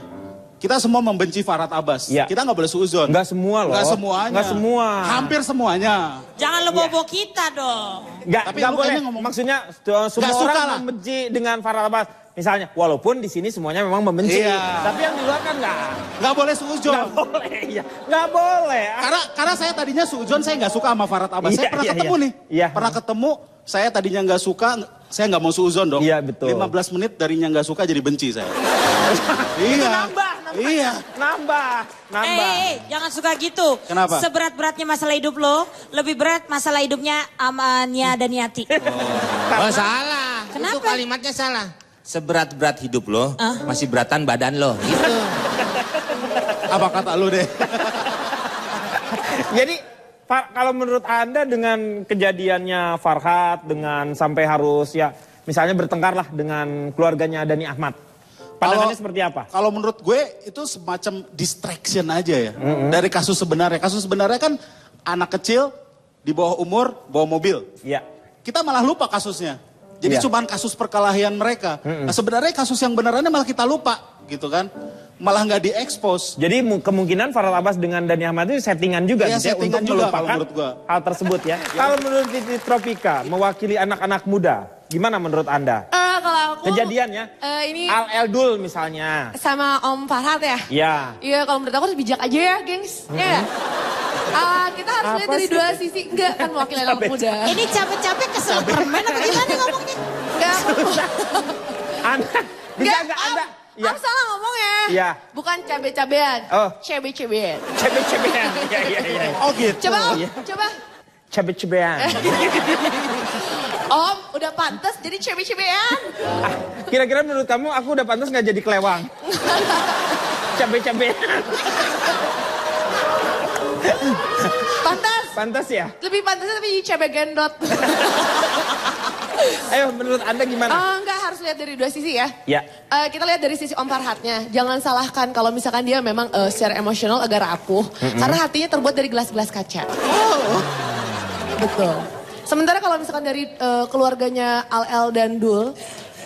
Speaker 14: Kita semua membenci Farhad Abbas. Kita nggak boleh suuzon.
Speaker 1: Nggak semua loh.
Speaker 14: Nggak semuanya.
Speaker 1: Nggak semua.
Speaker 14: Hampir semuanya.
Speaker 2: Jangan lo bobo kita dong.
Speaker 1: Nggak
Speaker 14: Tapi
Speaker 1: boleh.
Speaker 14: ngomong.
Speaker 1: Maksudnya semua
Speaker 14: Nggak suka
Speaker 1: orang
Speaker 14: lah.
Speaker 1: membenci dengan Farhad Abbas. Misalnya, walaupun di sini semuanya memang membenci.
Speaker 14: Iya.
Speaker 1: Tapi yang di luar kan nggak.
Speaker 14: Nggak boleh suuzon.
Speaker 1: Nggak boleh, iya. Nggak boleh.
Speaker 14: Karena saya tadinya suuzon, saya nggak suka sama Farhad Abbas. Saya pernah ketemu nih. Pernah ketemu, saya tadinya nggak suka, saya nggak mau suuzon dong.
Speaker 1: Iya, betul.
Speaker 14: 15 menit darinya nggak suka jadi benci saya. Iya. Iya.
Speaker 1: Nambah.
Speaker 2: Jangan suka gitu.
Speaker 14: Kenapa?
Speaker 2: Seberat-beratnya masalah hidup lo, lebih berat masalah hidupnya Amania dan Yati.
Speaker 13: Oh, salah.
Speaker 2: Kenapa?
Speaker 13: Itu kalimatnya salah. Seberat-berat hidup lo, masih beratan badan lo. Gitu.
Speaker 14: Apa kata lu deh?
Speaker 1: Jadi, Pak, kalau menurut Anda dengan kejadiannya Farhad, dengan sampai harus ya, misalnya bertengkar lah dengan keluarganya Dani Ahmad. Pandangannya seperti apa?
Speaker 14: Kalau menurut gue itu semacam distraction aja ya. Dari kasus sebenarnya. Kasus sebenarnya kan anak kecil di bawah umur bawa mobil.
Speaker 1: Iya.
Speaker 14: Kita malah lupa kasusnya. Jadi cuman kasus perkelahian mereka. Nah sebenarnya kasus yang benerannya malah kita lupa gitu kan. Malah nggak diekspos.
Speaker 1: Jadi kemungkinan Farhad Abbas dengan Dhani Ahmad itu settingan juga
Speaker 14: ya,
Speaker 1: gitu ya,
Speaker 14: settingan
Speaker 1: untuk
Speaker 14: juga,
Speaker 1: melupakan hal tersebut ya. Kalau menurut Titi Tropika mewakili anak-anak muda, gimana menurut Anda?
Speaker 4: Kalau aku
Speaker 1: kejadiannya
Speaker 4: ini
Speaker 1: Al Eldul misalnya
Speaker 4: sama Om Farhad ya.
Speaker 1: Iya.
Speaker 4: Iya, kalau menurut aku harus bijak aja ya, gengs. Ya. Kita harus lihat dari dua sisi. Enggak, kan mewakili anak muda.
Speaker 2: Ini capek-capek kesel permen apa gimana ngomongnya?
Speaker 4: Enggak.
Speaker 1: Anda bisa nggak Anda?
Speaker 4: Ya. Aku salah ngomong ya.
Speaker 1: Iya.
Speaker 4: Bukan cabe-cabean.
Speaker 1: Oh.
Speaker 4: Cabe-cabean.
Speaker 1: Cabe-cabean. Iya.
Speaker 14: Oh gitu.
Speaker 4: Coba.
Speaker 1: Cabe-cabean.
Speaker 4: Om, udah pantas jadi cabe-cabean.
Speaker 1: Kira-kira menurut kamu aku udah pantas nggak jadi kelewang? Cabe-cabean.
Speaker 4: Pantas.
Speaker 1: Pantas ya?
Speaker 4: Lebih pantasnya tapi cabe gendot.
Speaker 1: Ayo menurut Anda gimana?
Speaker 4: Enggak, harus lihat dari dua sisi ya.
Speaker 1: Ya.
Speaker 4: Kita lihat dari sisi Om Farhadnya. Jangan salahkan kalau misalkan dia memang secara emosional agak rapuh. Karena hatinya terbuat dari gelas-gelas kaca. Betul. Sementara kalau misalkan dari keluarganya Al-El dan Dul,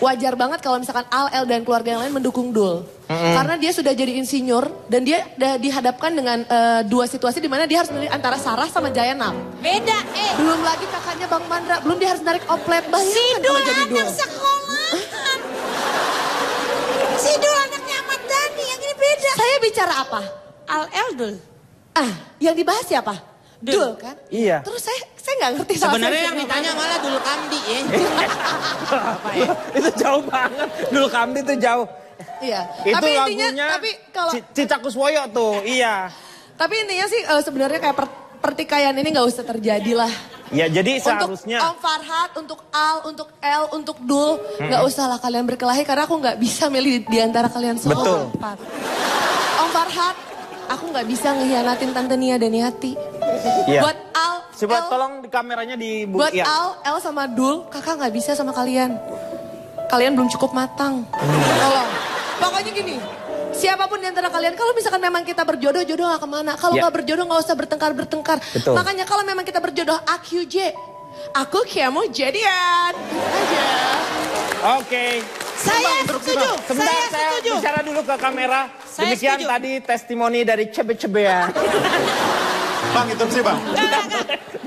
Speaker 4: wajar banget kalau misalkan Al-El dan keluarga yang lain mendukung Dul. Karena dia sudah jadi insinyur dan dia dihadapkan dengan dua situasi di mana dia harus memilih antara Sarah sama Jayanam.
Speaker 2: Beda,
Speaker 4: Belum lagi kakaknya Bang Mandra, belum dia harus narik oplet. Bayangkan kalau jadi Dul.
Speaker 2: Anak sekolahan. Si Dul anaknya Ahmad Dhani, yang ini beda.
Speaker 4: Saya bicara apa?
Speaker 2: Al-El Dul.
Speaker 4: Yang dibahas siapa? Dul kan?
Speaker 1: Iya.
Speaker 4: Terus saya nggak ngerti.
Speaker 13: Sebenarnya yang ditanya malah Dul Kamdi ya.
Speaker 1: Itu jauh banget. Dul Kamdi itu jauh.
Speaker 4: Iya.
Speaker 1: Itu
Speaker 4: tapi
Speaker 1: lagunya
Speaker 4: intinya, tapi kalau
Speaker 1: Cicak Kuswoyo tuh, iya.
Speaker 4: Tapi intinya sih sebenarnya kayak pertikaian ini nggak usah terjadi lah.
Speaker 1: Ya jadi seharusnya.
Speaker 4: Untuk Om Farhad, untuk Al, untuk El, untuk Dul, nggak usah lah kalian berkelahi karena aku nggak bisa milih di antara kalian semua.
Speaker 1: Betul.
Speaker 4: Om Farhad, aku nggak bisa ngehianatin Tante Nia dan Yati.
Speaker 1: Iya.
Speaker 4: Buat Al,
Speaker 1: coba
Speaker 4: El,
Speaker 1: tolong di kameranya di
Speaker 4: buat Al, El sama Dul, kakak nggak bisa sama kalian. Kalian belum cukup matang. Tolong. Pokoknya gini, siapapun di antara kalian, kalau misalkan memang kita berjodoh, jodoh gak kemana. Kalau nggak berjodoh nggak usah bertengkar-bertengkar. Makanya kalau memang kita berjodoh, AQJ. Aku kamu jadian. Aja.
Speaker 1: Oke.
Speaker 2: Saya setuju.
Speaker 1: Sebentar, saya bicara dulu ke kamera. Demikian tadi testimoni dari Cebe-Cebean.
Speaker 14: Bang, interupsi bang.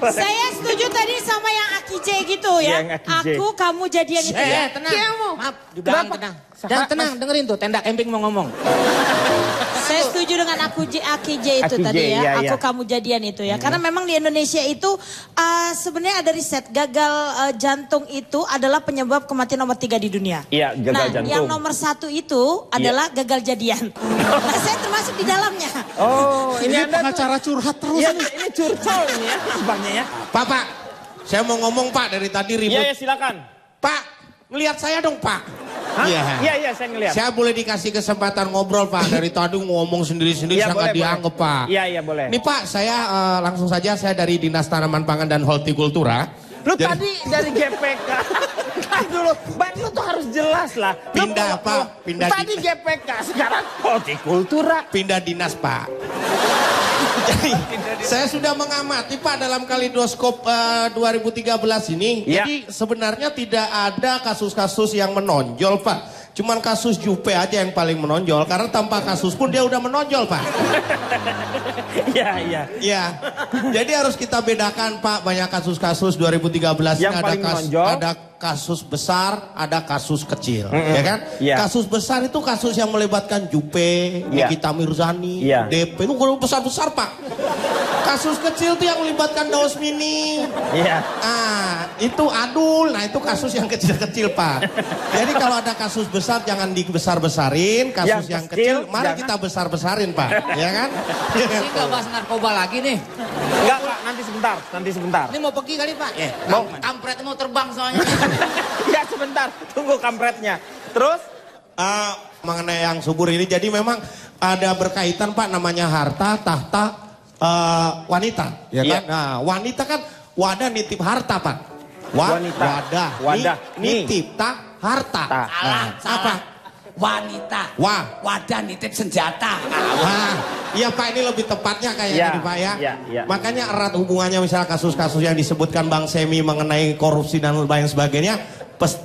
Speaker 2: Saya setuju tadi sama yang AQJ gitu ya. Aku, kamu jadian itu ya.
Speaker 13: Tenang. Maaf, tenang. Dan tenang, dengerin tuh, tenda camping mau ngomong.
Speaker 2: Saya setuju dengan AQJ itu tadi ya.
Speaker 1: Iya,
Speaker 2: aku, kamu jadian itu ya. Karena memang di Indonesia itu sebenarnya ada riset. Gagal jantung itu adalah penyebab kematian nomor 3 di dunia.
Speaker 1: Iya, gagal jantung.
Speaker 2: Yang nomor 1 itu adalah gagal jadian. Nah, saya termasuk di dalamnya.
Speaker 1: Oh, ini Anda
Speaker 14: pengacara curhat terus.
Speaker 1: Iya, ini curcol ini ya nampaknya ya.
Speaker 6: Pak, saya mau ngomong Pak dari tadi ribut.
Speaker 1: Iya, silakan.
Speaker 6: Pak, ngelihat saya dong Pak.
Speaker 1: Iya, saya ngelihat.
Speaker 6: Saya boleh dikasih kesempatan ngobrol Pak. Dari tadi ngomong sendiri-sendiri sangat dianggap Pak.
Speaker 1: Iya, boleh.
Speaker 6: Nih Pak, saya langsung saja saya dari Dinas Tanaman Pangan dan Hortikultura.
Speaker 1: Lu tadi dari GPK. Kan dulu, Bang, lu tuh harus jelas lah.
Speaker 6: Pindah Pak, pindah.
Speaker 1: Tadi GPK, sekarang Hortikultura.
Speaker 6: Pindah dinas Pak. Jadi, saya sudah mengamati Pak dalam Kaleidoskop 2013 ini. Jadi sebenarnya tidak ada kasus-kasus yang menonjol Pak. Cuman kasus Jupe aja yang paling menonjol. Karena tanpa kasus pun dia udah menonjol Pak. Iya. Jadi harus kita bedakan Pak. Banyak kasus-kasus 2013
Speaker 1: yang
Speaker 6: ini ada kasus besar, ada kasus kecil, ya kan? Kasus besar itu kasus yang melibatkan Jupe, Nikita Mirzani, DP, itu besar-besar Pak. Kasus kecil itu yang melibatkan Daus Mini, itu Adul, nah itu kasus yang kecil-kecil Pak. Jadi kalau ada kasus besar jangan dibesar-besarin, kasus yang kecil, mari kita besar-besarin Pak, ya kan?
Speaker 5: Ini nggak bahas narkoba lagi nih.
Speaker 1: Enggak Pak, nanti sebentar.
Speaker 5: Ini mau pergi kali Pak? Kampret mau terbang soalnya.
Speaker 1: Ya sebentar, tunggu kampretnya. Terus?
Speaker 6: Mengenai yang subur ini, jadi memang ada berkaitan Pak namanya harta, tahta, wanita. Ya kan? Nah wanita kan wadah nitip harta Pak. Wadah nitip harta.
Speaker 1: Salah.
Speaker 6: Apa?
Speaker 12: wanita.
Speaker 6: Wah.
Speaker 12: Wadah nitip senjata.
Speaker 6: Wah. Iya Pak, ini lebih tepatnya kayaknya nih Pak ya.
Speaker 1: Ya.
Speaker 6: Makanya erat hubungannya misalnya kasus-kasus yang disebutkan Bang Semi mengenai korupsi dan lain sebagainya,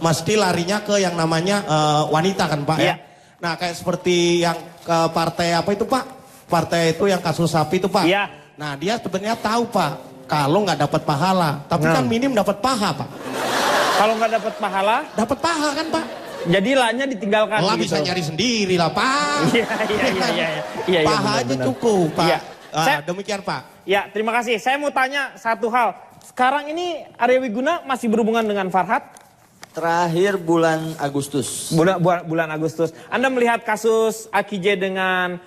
Speaker 6: mesti larinya ke yang namanya wanita kan Pak ya. Nah kayak seperti yang ke partai apa itu Pak? Partai itu yang kasus sapi itu Pak.
Speaker 1: Iya.
Speaker 6: Nah dia sebenarnya tahu Pak, kalau nggak dapat pahala, tapi kan minim dapat paha Pak.
Speaker 1: Kalau nggak dapat pahala?
Speaker 6: Dapat paha kan Pak.
Speaker 1: Jadi lahnya ditinggalkan.
Speaker 6: Lah
Speaker 1: gitu.
Speaker 6: bisa nyari sendiri lah Pak.
Speaker 1: Iya.
Speaker 6: Paha aja cukup Pak.
Speaker 1: Iya.
Speaker 6: Demikian Pak.
Speaker 1: Ya, terima kasih. Saya mau tanya satu hal. Sekarang ini Arya Wiguna masih berhubungan dengan Farhad?
Speaker 7: Terakhir bulan Agustus.
Speaker 1: Bulan Agustus. Anda melihat kasus Akije dengan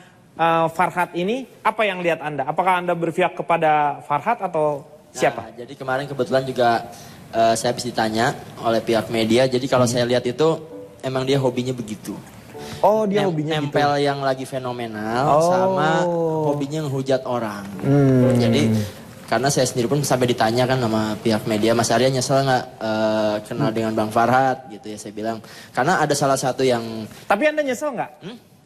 Speaker 1: Farhad ini, apa yang lihat Anda? Apakah Anda berpihak kepada Farhad atau siapa?
Speaker 7: Jadi kemarin kebetulan juga saya habis ditanya oleh pihak media. Jadi kalau saya lihat itu emang dia hobinya begitu.
Speaker 1: Oh, dia hobinya
Speaker 7: nempel
Speaker 1: gitu.
Speaker 7: yang lagi fenomenal sama hobinya ngehujat orang. Jadi karena saya sendiri pun sampai ditanya kan sama pihak media, Mas Arya nyesel nggak kenal dengan Bang Farhad gitu ya, saya bilang. Karena ada salah satu yang...
Speaker 1: Tapi Anda nyesel nggak?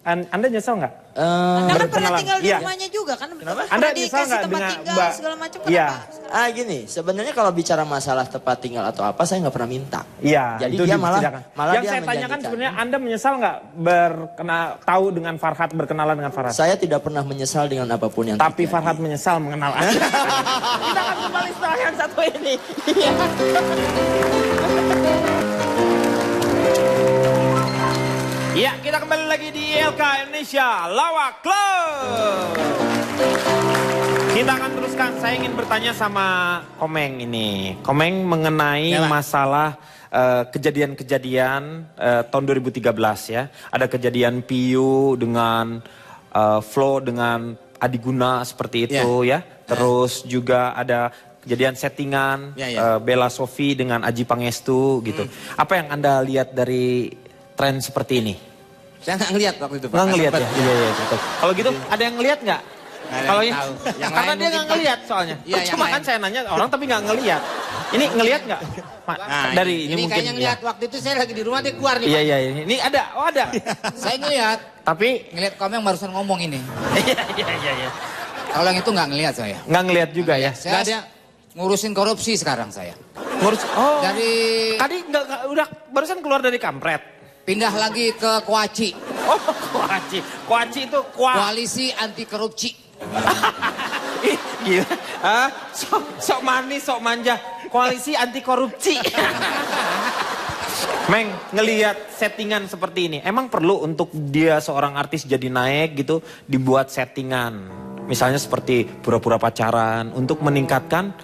Speaker 1: Anda nyesel nggak?
Speaker 2: Anda kan pernah tinggal di rumahnya juga kan?
Speaker 1: Kenapa?
Speaker 2: Anda nyesel nggak dengan tinggal segala macam kenapa?
Speaker 7: Gini, sebenarnya kalau bicara masalah tempat tinggal atau apa, saya nggak pernah minta.
Speaker 1: Iya.
Speaker 7: Jadi dia malah
Speaker 1: yang
Speaker 7: dia
Speaker 1: saya tanyakan sebenarnya Anda menyesal nggak tahu dengan Farhad, berkenalan dengan Farhad?
Speaker 7: Saya tidak pernah menyesal dengan apapun yang
Speaker 1: Tapi Farhad menyesal mengenal Anda. Kita akan kembali setelah yang satu ini. Ya, kita kembali lagi di ILK Indonesia Lawak Club. Kita akan teruskan, saya ingin bertanya sama Komeng ini. Komeng mengenai masalah kejadian-kejadian tahun 2013 ya. Ada kejadian Piyu dengan Flo dengan Adiguna seperti itu ya. Terus juga ada kejadian settingan Bella Sophie dengan Aji Pangestu gitu. Apa yang Anda lihat dari tren seperti ini?
Speaker 13: Saya nggak ngeliat waktu itu Pak.
Speaker 1: Nggak ngeliat ya? Iya, betul. Kalau gitu ada yang ngeliat nggak? Kalau ini, karena dia nggak ngeliat soalnya. Cuma kan saya nanya orang tapi nggak ngeliat. Ini ngeliat nggak? Dari ini mungkin.
Speaker 13: Kayaknya ngeliat waktu itu saya lagi di rumah dia keluar nih Pak.
Speaker 1: Iya. Ini ada, ada.
Speaker 13: Saya ngeliat.
Speaker 1: Tapi
Speaker 13: ngeliat Komeng barusan ngomong ini.
Speaker 1: Iya.
Speaker 13: Kalau yang itu nggak ngeliat saya.
Speaker 1: Nggak ngeliat juga ya?
Speaker 13: Saya ada ngurusin korupsi sekarang saya.
Speaker 1: Oh.
Speaker 13: Dari
Speaker 1: tadi udah barusan keluar dari kampret.
Speaker 13: Pindah lagi ke Kuaci.
Speaker 1: Oh, Kuaci. Kuaci itu
Speaker 13: Koalisi Anti Korupsi.
Speaker 1: Gila. Sok manis, sok manja. Koalisi Anti Korupsi. Meng, ngelihat settingan seperti ini, emang perlu untuk dia seorang artis jadi naik gitu, dibuat settingan. Misalnya seperti pura-pura pacaran untuk meningkatkan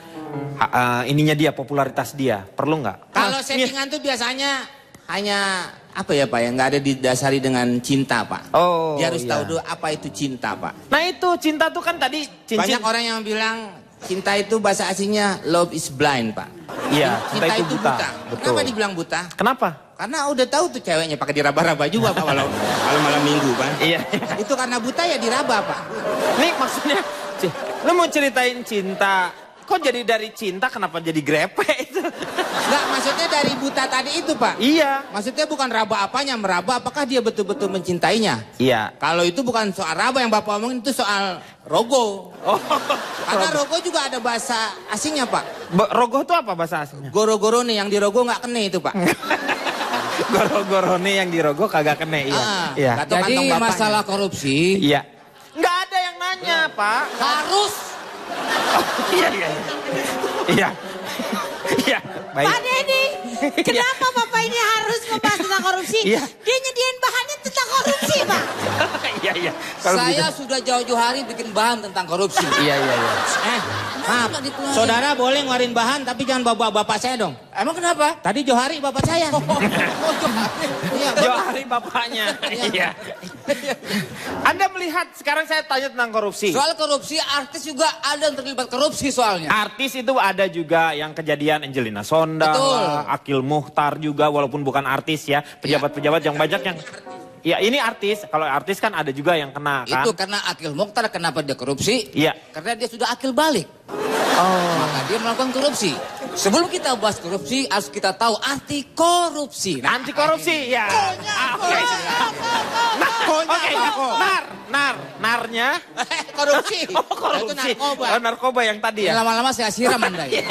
Speaker 1: ininya dia, popularitas dia. Perlu nggak?
Speaker 13: Kalau settingan tuh biasanya hanya apa ya Pak, yang nggak ada didasari dengan cinta Pak.
Speaker 1: Oh,
Speaker 13: dia harus tahu dulu apa itu cinta Pak.
Speaker 1: Nah itu cinta tuh kan tadi cincin.
Speaker 13: Banyak orang yang bilang cinta itu bahasa aslinya love is blind Pak.
Speaker 1: Iya,
Speaker 13: cinta itu buta.
Speaker 1: Betul.
Speaker 13: Kenapa dibilang buta?
Speaker 1: Kenapa?
Speaker 13: Karena udah tahu tuh ceweknya pakai diraba-raba juga Pak kalau malam minggu Pak.
Speaker 1: Iya.
Speaker 13: Itu karena buta ya diraba Pak.
Speaker 1: Nih maksudnya, lu mau ceritain cinta. Kok jadi dari cinta kenapa jadi grepe itu?
Speaker 13: Enggak, maksudnya dari buta tadi itu Pak.
Speaker 1: Iya.
Speaker 13: Maksudnya bukan raba apanya, meraba apakah dia betul-betul mencintainya.
Speaker 1: Iya.
Speaker 13: Kalau itu bukan soal raba yang Bapak omongin, itu soal rogo.
Speaker 1: Oh.
Speaker 13: Karena rogo juga ada bahasa asingnya Pak.
Speaker 1: Rogo itu apa bahasa asingnya?
Speaker 13: Goro-goro nih yang di rogo nggak kene itu Pak.
Speaker 1: Goro-goro nih yang di rogo kagak kene. Iya.
Speaker 13: Jadi masalah korupsi.
Speaker 1: Iya. Nggak ada yang nanya Pak.
Speaker 13: Harus.
Speaker 1: Iya. Baik.
Speaker 2: Pak Deddy, kenapa Bapak ini harus membahas tentang korupsi?
Speaker 1: Iya.
Speaker 2: Dia nyediain bahannya tentang korupsi, Pak.
Speaker 1: Iya.
Speaker 13: Saya sudah jauh-jauh hari bikin bahan tentang korupsi.
Speaker 1: Iya.
Speaker 13: Maaf, saudara boleh ngeluarin bahan tapi jangan bawa bapak saya dong. Emang kenapa? Tadi Johari bapak saya.
Speaker 1: Johari bapaknya. Iya. Anda melihat sekarang saya tanya tentang korupsi.
Speaker 13: Soal korupsi, artis juga ada yang terlibat korupsi soalnya.
Speaker 1: Artis itu ada juga yang kejadian Angelina Sondang, Akil Mukhtar juga walaupun bukan artis ya. Pejabat-pejabat yang banyak yang... Ya ini artis, kalau artis kan ada juga yang kena kan.
Speaker 13: Itu karena Akil Mukhtar kenapa dia korupsi?
Speaker 1: Iya.
Speaker 13: Karena dia sudah akil balik.
Speaker 1: Oh.
Speaker 13: Maka dia melakukan korupsi.
Speaker 5: Sebelum kita bahas korupsi, harus kita tahu arti korupsi. Nah,
Speaker 1: anti korupsi, ya. Oke. Narnya.
Speaker 5: Korupsi.
Speaker 1: Oh, korupsi.
Speaker 5: Itu narkoba.
Speaker 1: Oh, narkoba yang tadi ya.
Speaker 5: Lama-lama saya siram Anda ya.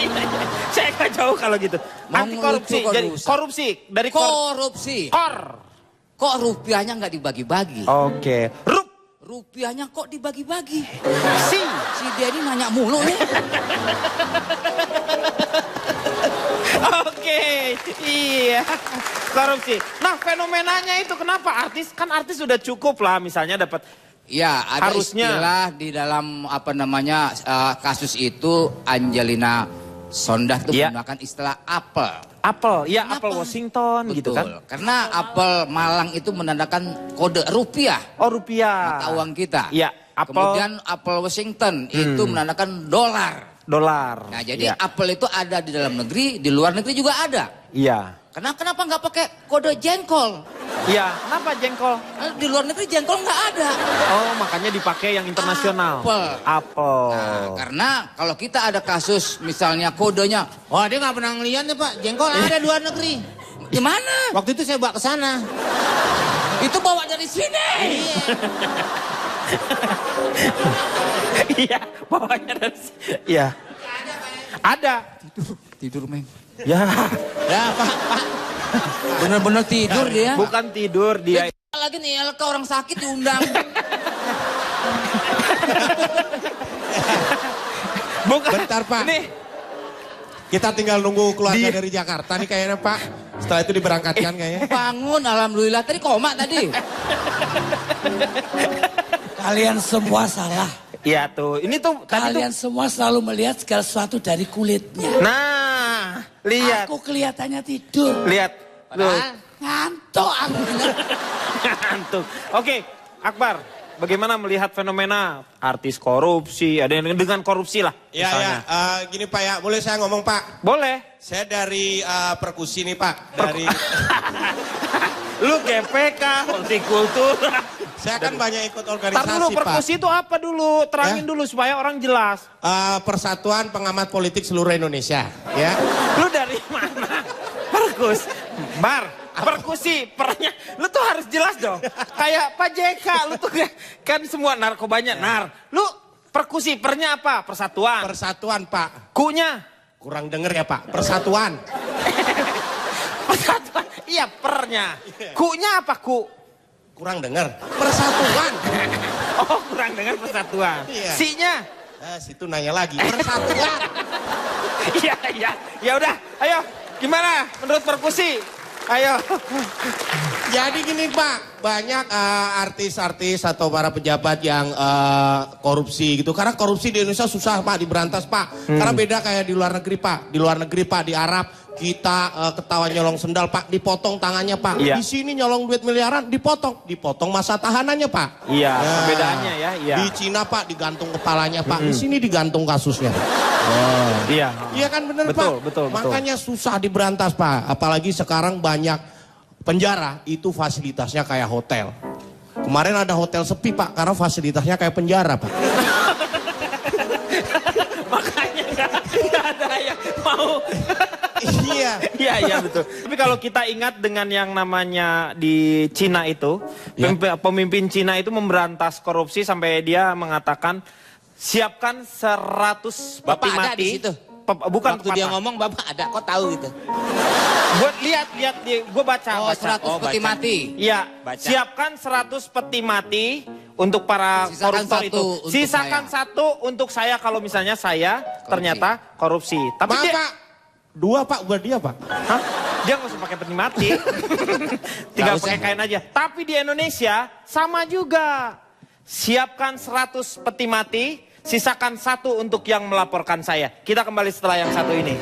Speaker 1: Saya nggak jauh kalau gitu. Anti korupsi. Jadi korupsi dari
Speaker 5: korupsi. Kok rupiahnya nggak dibagi-bagi?
Speaker 1: Oke.
Speaker 5: Rupiahnya kok dibagi-bagi?
Speaker 1: Si
Speaker 5: Denny nanya mulu nih.
Speaker 1: Oke, iya. Korupsi. Nah, fenomenanya itu kenapa artis sudah cukup lah misalnya dapat.
Speaker 5: Ya, ada
Speaker 1: harusnya
Speaker 5: istilah di dalam kasus itu Angelina Sondakh itu menggunakan istilah apel.
Speaker 1: Iya apel Washington. Betul. Gitu kan.
Speaker 5: Karena apel Malang itu menandakan kode rupiah.
Speaker 1: Oh, rupiah.
Speaker 5: Mata uang kita.
Speaker 1: Iya.
Speaker 5: Kemudian apel Washington itu menandakan dolar. Nah, jadi apel itu ada di dalam negeri, di luar negeri juga ada.
Speaker 1: Iya.
Speaker 5: Kenapa nggak pakai kode jengkol?
Speaker 1: Iya, kenapa jengkol?
Speaker 5: Di luar negeri jengkol nggak ada.
Speaker 1: Oh, makanya dipakai yang internasional. Apel.
Speaker 5: Nah, karena kalau kita ada kasus misalnya kodenya,
Speaker 13: wah dia nggak pernah ngeliat nih Pak, jengkol ada di luar negeri.
Speaker 5: Di mana?
Speaker 13: Waktu itu saya bawa ke sana.
Speaker 5: Itu bawa dari sini.
Speaker 1: Iya, bawanya dari sini. Iya. Ada.
Speaker 5: Tidur Meng.
Speaker 1: Ya.
Speaker 5: Pak. Bener-bener tidur dia.
Speaker 1: Bukan tidur dia.
Speaker 5: Lagi nih LK orang sakit diundang.
Speaker 1: Bukan.
Speaker 6: Bentar Pak.
Speaker 1: Ini.
Speaker 6: Kita tinggal nunggu keluarga dari Jakarta nih kayaknya Pak. Setelah itu diberangkatkan kayaknya.
Speaker 5: Bangun, alhamdulillah. Tadi koma tadi.
Speaker 15: Kalian semua salah.
Speaker 1: Iya tuh, ini tuh
Speaker 15: kalian semua selalu melihat segala sesuatu dari kulitnya.
Speaker 1: Nah, lihat.
Speaker 15: Aku kelihatannya tidur.
Speaker 1: Lihat.
Speaker 15: Ngantuk aku.
Speaker 1: Ngantuk. Oke, Akbar, bagaimana melihat fenomena artis korupsi, ada yang dengan korupsi lah.
Speaker 6: Iya, gini Pak ya, boleh saya ngomong Pak?
Speaker 1: Boleh.
Speaker 6: Saya dari perkusi nih Pak, dari...
Speaker 1: Lu GPK, hortikultur.
Speaker 6: Saya kan banyak ikut organisasi
Speaker 1: dulu,
Speaker 6: Pak.
Speaker 1: perkusi itu apa dulu? Terangin dulu supaya orang jelas.
Speaker 6: Persatuan Pengamat Politik Seluruh Indonesia. Ya.
Speaker 1: Lu dari mana? Perkusi, pernya. Lu tuh harus jelas dong. Kayak Pak JK, lu tuh kan semua narkobanya. Lu perkusi, pernya apa? Persatuan.
Speaker 6: Persatuan Pak.
Speaker 1: Kunya?
Speaker 6: Kurang denger ya Pak, persatuan.
Speaker 1: Persatuan, iya pernya. Kunya apa ku?
Speaker 6: Kurang dengar. Persatuan.
Speaker 1: Oh, kurang dengar persatuan.
Speaker 6: Iya.
Speaker 1: Sinya?
Speaker 6: Situ nanya lagi. Persatuan.
Speaker 1: Iya. Ya udah, ayo. Gimana menurut perkusi? Ayo.
Speaker 6: Jadi gini Pak, banyak artis-artis atau para pejabat yang korupsi gitu. Karena korupsi di Indonesia susah Pak diberantas Pak. Karena beda kayak di luar negeri Pak. Di luar negeri Pak, di Arab. Kita ketahuan nyolong sendal Pak, dipotong tangannya Pak.
Speaker 1: Iya.
Speaker 6: Di sini nyolong duit miliaran, dipotong masa tahanannya Pak.
Speaker 1: Iya, perbedaannya ya. Iya.
Speaker 6: Di Cina Pak digantung kepalanya Pak, di sini digantung kasusnya.
Speaker 1: Iya.
Speaker 6: Iya kan bener Pak.
Speaker 1: Betul.
Speaker 6: Makanya susah diberantas Pak. Apalagi sekarang banyak penjara itu fasilitasnya kayak hotel. Kemarin ada hotel sepi Pak, karena fasilitasnya kayak penjara Pak.
Speaker 1: Makanya nggak ada yang mau. Iya betul. Tapi kalau kita ingat dengan yang namanya di Cina itu, pemimpin Cina itu memberantas korupsi sampai dia mengatakan siapkan 100 peti mati.
Speaker 5: Ada di situ.
Speaker 1: Bukan
Speaker 5: waktu dia ngomong Bapak ada, kok tahu gitu?
Speaker 1: Gue lihat gue baca.
Speaker 5: 100 peti mati.
Speaker 1: Iya, siapkan 100 peti mati untuk para koruptor itu. Sisakan satu untuk saya kalau misalnya saya ternyata korupsi. Tapi
Speaker 6: Pak, 2 Pak buat dia Pak.
Speaker 1: Hah? Dia nggak usah pakai peti mati. Tinggal pakai kain aja. Tapi di Indonesia sama juga. Siapkan 100 peti mati, sisakan 1 untuk yang melaporkan saya. Kita kembali setelah yang satu ini.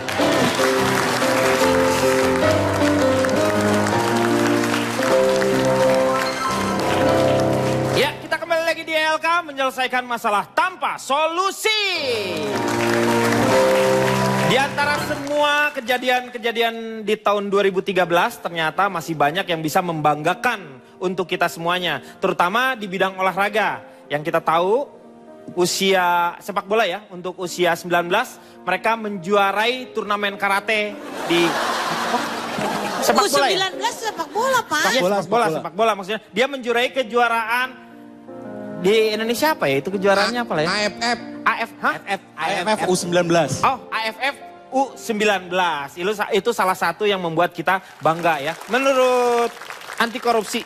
Speaker 1: Ya, kita kembali lagi di LK menyelesaikan masalah tanpa solusi. Di antara semua kejadian-kejadian di tahun 2013 ternyata masih banyak yang bisa membanggakan untuk kita semuanya. Terutama di bidang olahraga. Yang kita tahu usia sepak bola ya, untuk usia 19 mereka menjuarai turnamen karate di sepak bola ya?
Speaker 2: U19 sepak bola, Pak.
Speaker 1: Sepak bola maksudnya. Dia menjuarai kejuaraan di Indonesia apa ya? Itu kejuaraannya apa lah ya? AFF
Speaker 14: U19.
Speaker 1: Oh, AFF U19. Itu salah satu yang membuat kita bangga ya. Menurut anti korupsi,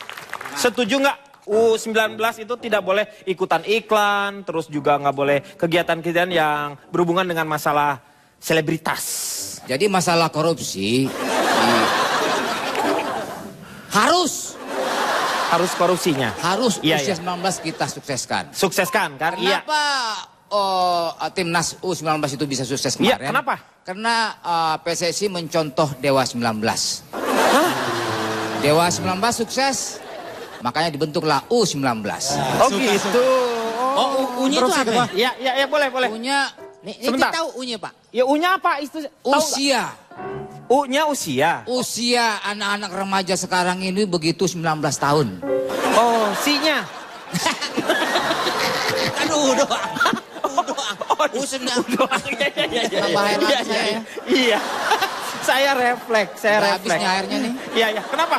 Speaker 1: setuju nggak U19 itu tidak boleh ikutan iklan, terus juga nggak boleh kegiatan-kegiatan yang berhubungan dengan masalah selebritas.
Speaker 5: Jadi masalah korupsi harus
Speaker 1: korupsinya.
Speaker 5: Harus
Speaker 1: iya,
Speaker 5: usia
Speaker 1: iya.
Speaker 5: 19 kita sukseskan.
Speaker 1: Sukseskan kan? Iya.
Speaker 5: Kenapa timnas U19 itu bisa sukses
Speaker 1: Iya,
Speaker 5: kemarin?
Speaker 1: kenapa?
Speaker 5: Karena PSSI mencontoh Dewa 19. Dewa 19 sukses, makanya dibentuklah U19.
Speaker 1: Oh gitu.
Speaker 5: Oh, U-nya itu apa?
Speaker 1: Ya, boleh.
Speaker 5: U-nya,
Speaker 1: sebentar.
Speaker 5: tahu U-nya, Pak?
Speaker 1: Ya U-nya apa? Itu
Speaker 5: usia.
Speaker 1: U-nya usia.
Speaker 5: Usia anak-anak remaja sekarang ini begitu 19 tahun.
Speaker 1: Oh, C-nya.
Speaker 5: Aduh, doang. U19.
Speaker 1: Iya. Saya refleks.
Speaker 5: Habisnya airnya nih.
Speaker 1: Iya. Kenapa?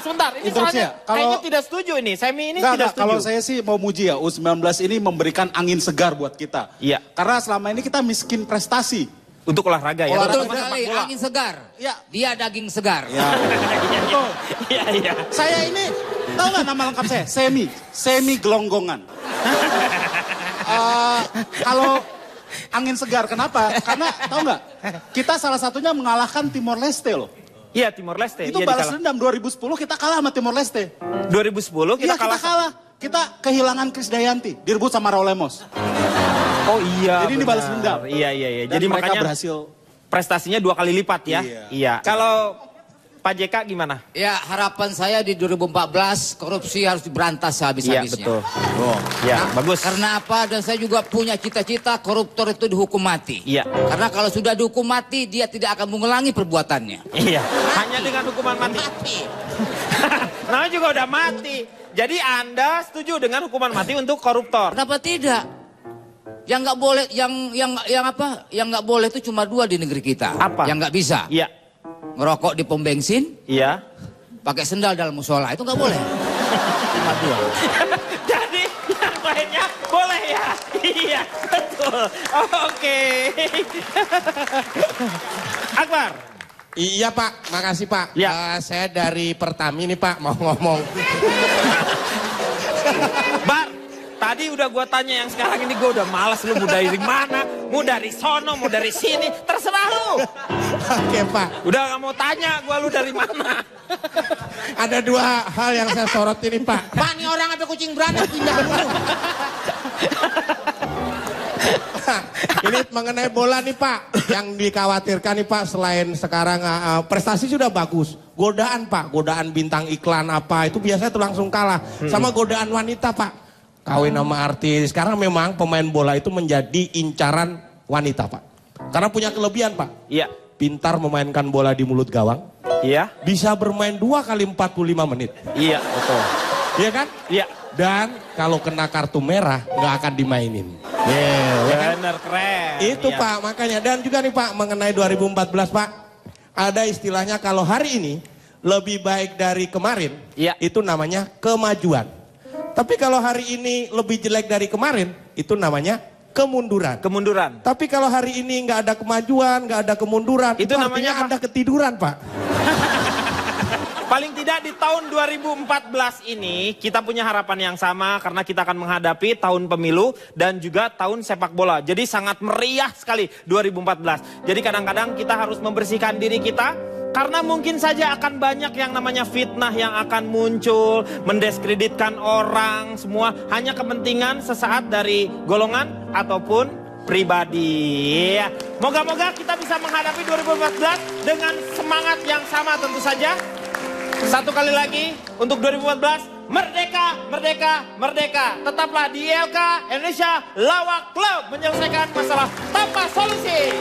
Speaker 1: Sebentar, ini
Speaker 14: Interupsi
Speaker 1: soalnya
Speaker 14: ya?
Speaker 1: kayaknya tidak setuju ini. Semi ini tidak setuju.
Speaker 14: Kalau saya sih mau muji ya, U19 ini memberikan angin segar buat kita.
Speaker 1: Iya.
Speaker 14: Karena selama ini kita miskin prestasi.
Speaker 1: Untuk olahraga ya.
Speaker 5: Betul sekali, angin segar.
Speaker 14: Ya.
Speaker 5: Dia daging segar.
Speaker 1: Iya.
Speaker 14: Saya ini, tahu nggak nama lengkap saya? Semi gelonggongan. Kalau angin segar, kenapa? Karena tahu nggak? Kita salah satunya mengalahkan Timor Leste loh.
Speaker 1: Iya, Timor Leste.
Speaker 14: Itu balas dendam 2010 kita kalah sama Timor Leste.
Speaker 1: 2010 kita kalah.
Speaker 14: Kita kehilangan Krisdayanti, direbut sama Raul Lemos.
Speaker 1: Oh iya.
Speaker 14: Jadi ini balas dendam.
Speaker 1: Iya.
Speaker 14: Dan
Speaker 1: Jadi
Speaker 14: mereka
Speaker 1: makanya
Speaker 14: berhasil.
Speaker 1: Prestasinya 2 kali lipat ya. Iya. Kalau Pak JK gimana?
Speaker 5: Ya, harapan saya di 2014 korupsi harus diberantas habis-habisnya.
Speaker 1: Iya, betul. Bagus.
Speaker 5: Karena apa? Dan saya juga punya cita-cita koruptor itu dihukum mati.
Speaker 1: Iya.
Speaker 5: Karena kalau sudah dihukum mati, dia tidak akan mengulangi perbuatannya.
Speaker 1: Iya. Hanya dengan hukuman mati. Namanya juga udah mati. Jadi Anda setuju dengan hukuman mati untuk koruptor?
Speaker 5: Kenapa tidak? Yang nggak boleh, yang nggak boleh itu cuma 2 di negeri kita.
Speaker 1: Apa?
Speaker 5: Yang nggak bisa.
Speaker 1: Iya.
Speaker 5: Ngerokok di pom bensin.
Speaker 1: Iya.
Speaker 5: Pakai sendal dalam musola itu nggak boleh. Cuma 2.
Speaker 1: Jadi yang lainnya boleh ya? Iya, betul. Oke. Akbar.
Speaker 6: Iya Pak, makasih Pak.
Speaker 1: Ya.
Speaker 6: Saya dari Pertamini Pak, mau ngomong.
Speaker 1: Bar, tadi udah gua tanya, yang sekarang ini gua udah malas. Lu mau dari mana? Mau dari sono, mau dari sini, terserah lu.
Speaker 6: Oke Pak.
Speaker 1: Udah gak mau tanya gua lu dari mana.
Speaker 6: Ada 2 hal yang saya sorot ini Pak.
Speaker 5: Pak, ini orang apa kucing beranak pindah dulu.
Speaker 6: Ini mengenai bola nih Pak. Yang dikhawatirkan nih Pak, selain sekarang prestasi sudah bagus. Godaan Pak, godaan bintang iklan apa, itu biasanya tuh langsung kalah. Sama godaan wanita Pak. Kawin sama artis. Sekarang memang pemain bola itu menjadi incaran wanita Pak. Karena punya kelebihan Pak.
Speaker 1: Iya.
Speaker 6: Pintar memainkan bola di mulut gawang.
Speaker 1: Iya.
Speaker 6: Bisa bermain 2 kali 45 menit.
Speaker 1: Iya, betul.
Speaker 6: Iya kan?
Speaker 1: Iya.
Speaker 6: Dan kalau kena kartu merah nggak akan dimainin.
Speaker 1: Bener, keren.
Speaker 6: Itu
Speaker 1: iya.
Speaker 6: Pak, makanya. Dan juga nih Pak, mengenai 2014 Pak, ada istilahnya kalau hari ini lebih baik dari kemarin, itu namanya kemajuan. Tapi kalau hari ini lebih jelek dari kemarin, itu namanya kemunduran.
Speaker 1: Kemunduran.
Speaker 6: Tapi kalau hari ini nggak ada kemajuan, nggak ada kemunduran, itu namanya Anda ketiduran Pak.
Speaker 1: Paling tidak di tahun 2014 ini kita punya harapan yang sama karena kita akan menghadapi tahun pemilu dan juga tahun sepak bola. Jadi sangat meriah sekali 2014. Jadi kadang-kadang kita harus membersihkan diri kita karena mungkin saja akan banyak yang namanya fitnah yang akan muncul, mendiskreditkan orang, semua hanya kepentingan sesaat dari golongan ataupun pribadi. Moga-moga kita bisa menghadapi 2014 dengan semangat yang sama tentu saja. Satu kali lagi untuk 2014, merdeka, merdeka, merdeka. Tetaplah di ILK Indonesia Lawak Club menyelesaikan masalah tanpa solusi.